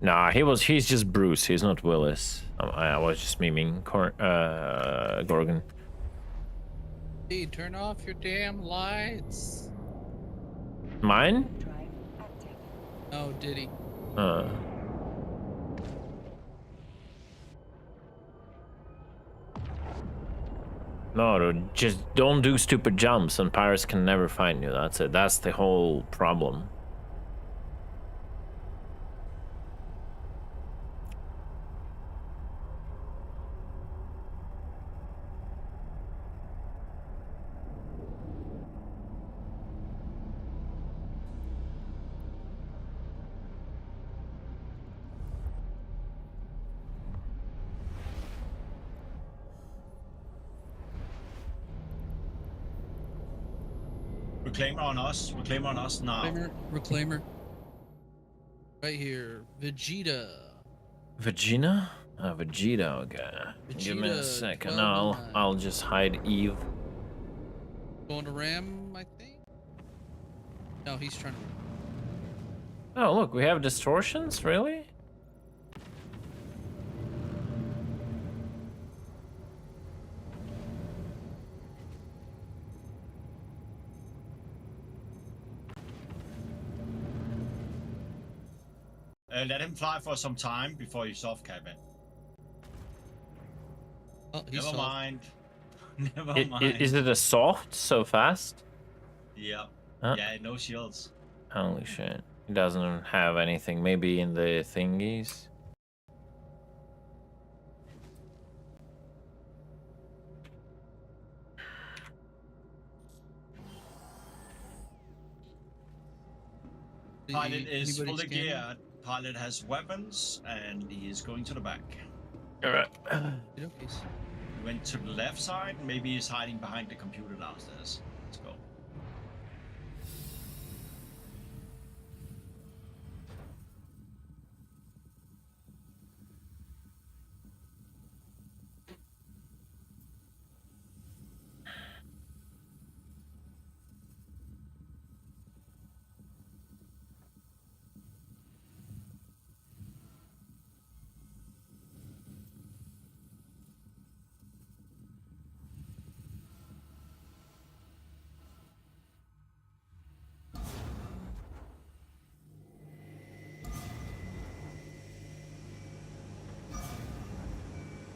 Speaker 1: Nah, he's just Bruce. He's not Willis. I was just memeing Gorgon.
Speaker 7: Hey, turn off your damn lights.
Speaker 1: Mine?
Speaker 2: Drive active.
Speaker 7: Oh, did he?
Speaker 1: No, dude, just don't do stupid jumps and pirates can never find you. That's it. That's the whole problem.
Speaker 5: Reclaimer on us. Reclaimer on us now.
Speaker 7: Reclaimer. Right here. Vegeta.
Speaker 1: Vegeta? Vegeta, okay. Give me a
Speaker 7: Vegeta,
Speaker 1: second.
Speaker 7: 12
Speaker 1: No,
Speaker 7: and 9.
Speaker 1: I'll just hide Eve.
Speaker 7: Going to Ram, I think? No, he's trying to.
Speaker 1: Oh, look, we have distortions? Really?
Speaker 5: Let him fly for some time before you soft cap it.
Speaker 7: Oh, he's
Speaker 5: Never
Speaker 7: soft.
Speaker 5: mind. Never
Speaker 1: I-
Speaker 5: mind.
Speaker 1: Is it a soft so fast?
Speaker 5: Yeah.
Speaker 1: Huh?
Speaker 5: Yeah, no shields.
Speaker 1: Holy shit. It doesn't have anything. Maybe in the thingies?
Speaker 5: Pilot is
Speaker 7: Anybody
Speaker 5: fully
Speaker 7: scanning?
Speaker 5: geared. Pilot has weapons, and he is going to the back.
Speaker 1: Alright.
Speaker 7: Okey-dokey.
Speaker 5: He went to the left side. Maybe he's hiding behind the computer downstairs. Let's go.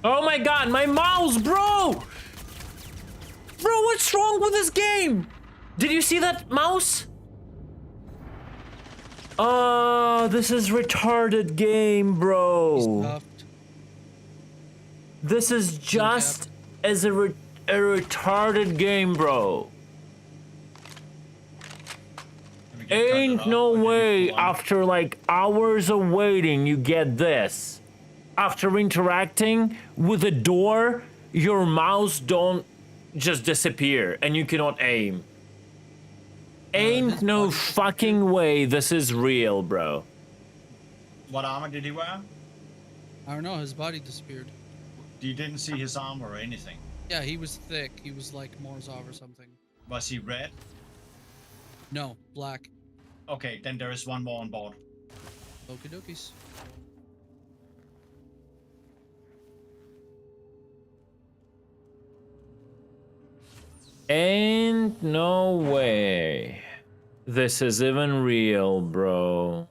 Speaker 1: Oh my god, my mouse, bro! Bro, what's wrong with this game? Did you see that mouse? This is retarded game,
Speaker 7: He's
Speaker 1: bro.
Speaker 7: buffed.
Speaker 1: This is just as a retarded game, bro.
Speaker 5: Can we get cut
Speaker 1: Ain't
Speaker 5: off?
Speaker 1: no
Speaker 5: Or did he
Speaker 1: way
Speaker 5: pull on?
Speaker 1: after like hours of waiting you get this. After interacting with a door, your mouse don't just disappear and you cannot aim. Ain't
Speaker 7: his
Speaker 1: no
Speaker 7: body
Speaker 1: fucking way this is real, bro.
Speaker 5: What armor did he wear?
Speaker 7: I don't know. His body disappeared.
Speaker 5: You didn't see his armor or anything.
Speaker 7: Yeah, he was thick. He was like Morzov or something.
Speaker 5: Was he red?
Speaker 7: No, black.
Speaker 5: Okay, then there is one more on board.
Speaker 7: Okie dokies.
Speaker 1: Ain't no way this is even real, bro.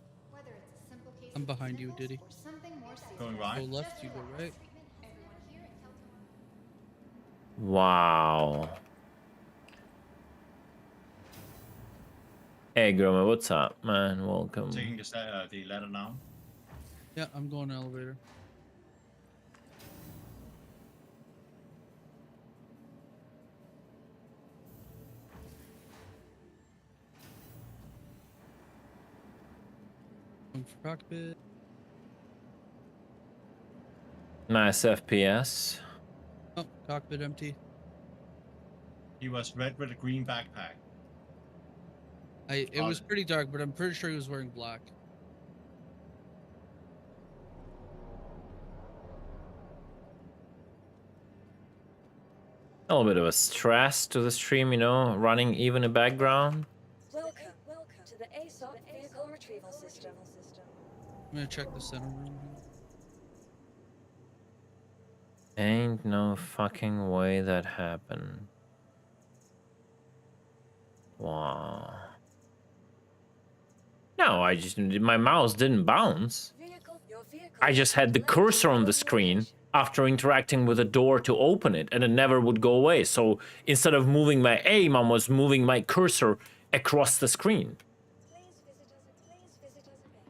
Speaker 7: I'm behind you, Diddy.
Speaker 5: Going
Speaker 7: Go
Speaker 5: right.
Speaker 7: left, you go right.
Speaker 1: Wow. Hey, Groma, what's up, man? Welcome.
Speaker 5: Taking the ladder now.
Speaker 7: Yeah, I'm going elevator. Going for cockpit.
Speaker 1: Nice FPS.
Speaker 7: Oh, cockpit empty.
Speaker 5: He was red with a green backpack.
Speaker 7: It was pretty dark, but I'm pretty sure he was wearing black.
Speaker 1: A little bit of a stress to the stream, you know, running even in background.
Speaker 3: Welcome to the ASOP vehicle retrieval system.
Speaker 7: I'm gonna check the center room.
Speaker 1: Ain't no fucking way that happened. Wow. No, my mouse didn't bounce.
Speaker 3: Your vehicle
Speaker 1: I just had the cursor on the screen after interacting with the door to open it, and it never would go away. So instead of moving my aim, I was moving my cursor across the screen.
Speaker 3: Please visit us again.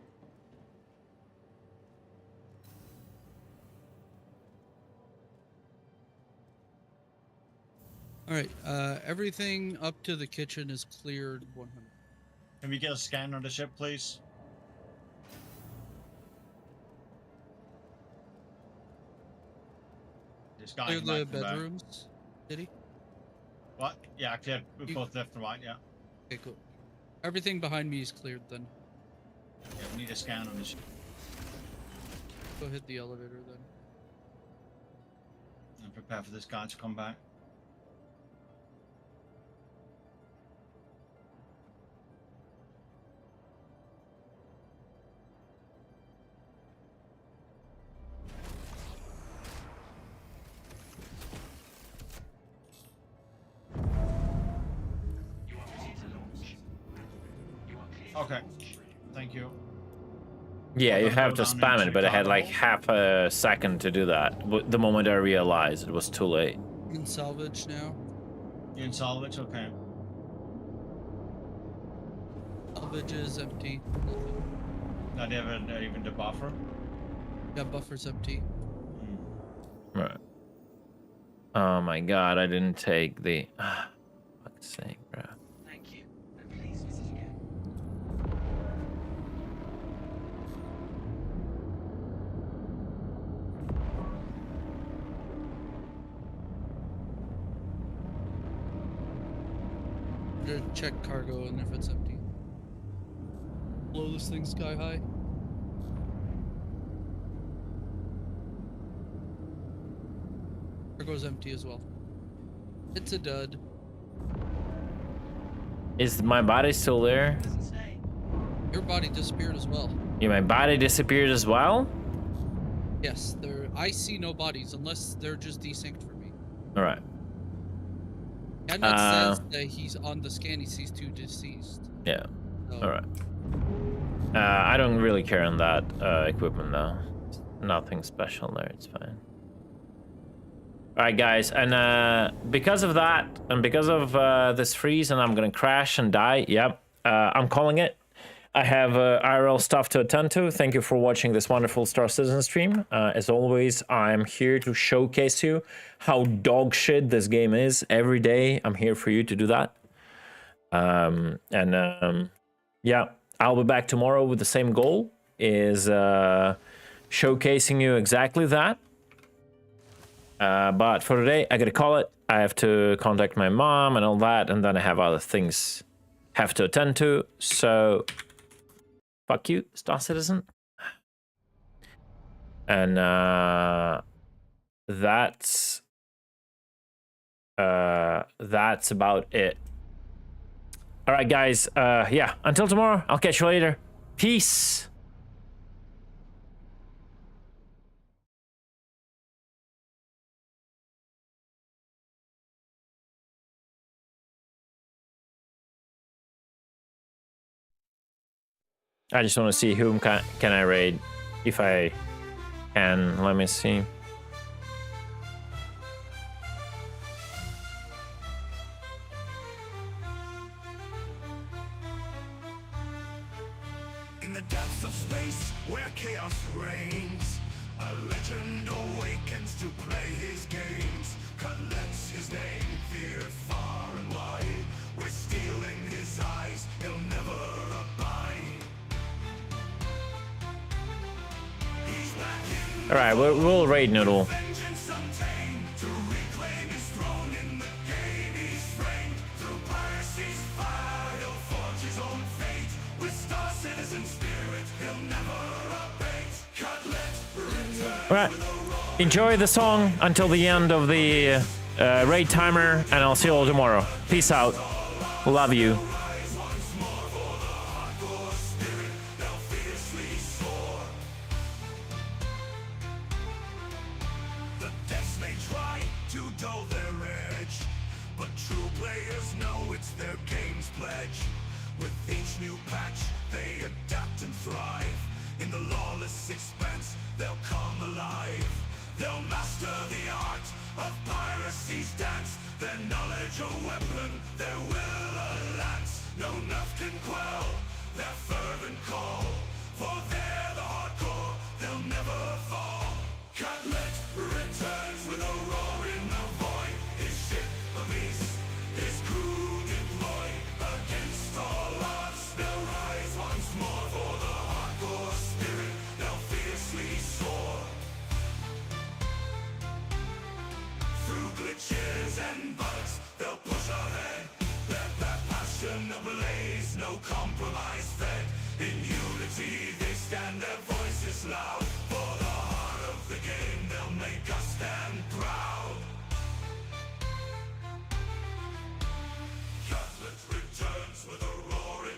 Speaker 7: All right, everything up to the kitchen is cleared 100.
Speaker 5: Can we get a scan on the ship, please? This guy
Speaker 7: Clear
Speaker 5: might
Speaker 7: the
Speaker 5: come back.
Speaker 7: bedrooms, did he?
Speaker 5: What? Yeah, cleared
Speaker 7: You-
Speaker 5: both left and right, yeah.
Speaker 7: Okay, cool. Everything behind me is cleared then.
Speaker 5: Yeah, we need a scan on the ship.
Speaker 7: Go hit the elevator then.
Speaker 5: And prepare for this guy to come back. Okay. Thank you.
Speaker 1: Yeah, you
Speaker 5: I'll
Speaker 1: have
Speaker 5: go
Speaker 1: to
Speaker 5: down
Speaker 1: spam
Speaker 5: into
Speaker 1: it, but I had like
Speaker 5: Chicago.
Speaker 1: half a second to do that. The moment I realized it was too late.
Speaker 7: You can salvage now.
Speaker 5: You in salvage? Okay.
Speaker 7: Salvage is empty.
Speaker 5: Not even the buffer.
Speaker 7: Yeah, buffer's empty.
Speaker 1: Right. Oh my god, I didn't take the. Fuck's sake, bro.
Speaker 4: Thank you, and please visit again.
Speaker 7: Check cargo and if it's empty. Blow this thing sky high. Cargo's empty as well. It's a dud.
Speaker 1: Is my body still there?
Speaker 4: Doesn't say.
Speaker 7: Your body disappeared as well.
Speaker 1: Yeah, my body disappeared as well?
Speaker 7: Yes, I see no bodies unless they're just desynced for me.
Speaker 1: Alright.
Speaker 7: Cadnet says that he's on the scan, he sees 2 deceased.
Speaker 1: Yeah.
Speaker 7: So,
Speaker 1: Alright. I don't really care on that equipment though. Nothing special there, it's fine. Alright guys, and because of that, and because of this freeze, and I'm gonna crash and die, yep, I'm calling it. I have IRL stuff to attend to. Thank you for watching this wonderful Star Citizen stream. As always, I'm here to showcase you how dog shit this game is. Every day, I'm here for you to do that. Yeah, I'll be back tomorrow with the same goal, is showcasing you exactly that. But for today, I gotta call it. I have to contact my mom and all that, and then I have other things have to attend to. So, fuck you, Star Citizen. And that's about it. All right, guys. Yeah. Until tomorrow. I'll catch you later. Peace. I just want to see whom can I raid, if I can. Let me see.
Speaker 9: In the depths of space, where chaos reigns, a legend awakens to play his games. Collects his name, feared far and wide. We're stealing his eyes, he'll never abide. He's back in
Speaker 1: All right, we'll raid Noodle.
Speaker 9: vengeance untamed, to reclaim his throne in the game he's framed. Through piracy's fire, he'll forge his own fate. With Star Citizen spirit, he'll never abate. Cutlet return.
Speaker 1: All right. Enjoy the song until the end of the raid timer, and I'll see you all tomorrow. Peace out. Love you.
Speaker 9: Rise once more for the hardcore spirit, they'll fiercely soar. The depths may try to dull their edge, but true players know it's their game's pledge. With each new patch, they adapt and thrive. In the lawless expanse, they'll come alive. They'll master the art of piracy's dance. Their knowledge a weapon, their will a lance. No enough can quell their fervent call. For they're the hardcore, they'll never fall. Cutlet returns with a roar in the void. His ship of east, his crew deploy. Against all odds, they'll rise once more. For the hardcore spirit, they'll fiercely soar. Through glitches and bugs, they'll push ahead. Let that passion ablaze, no compromise fed. In unity they stand, their voices loud. For the heart of the game, they'll make us stand proud.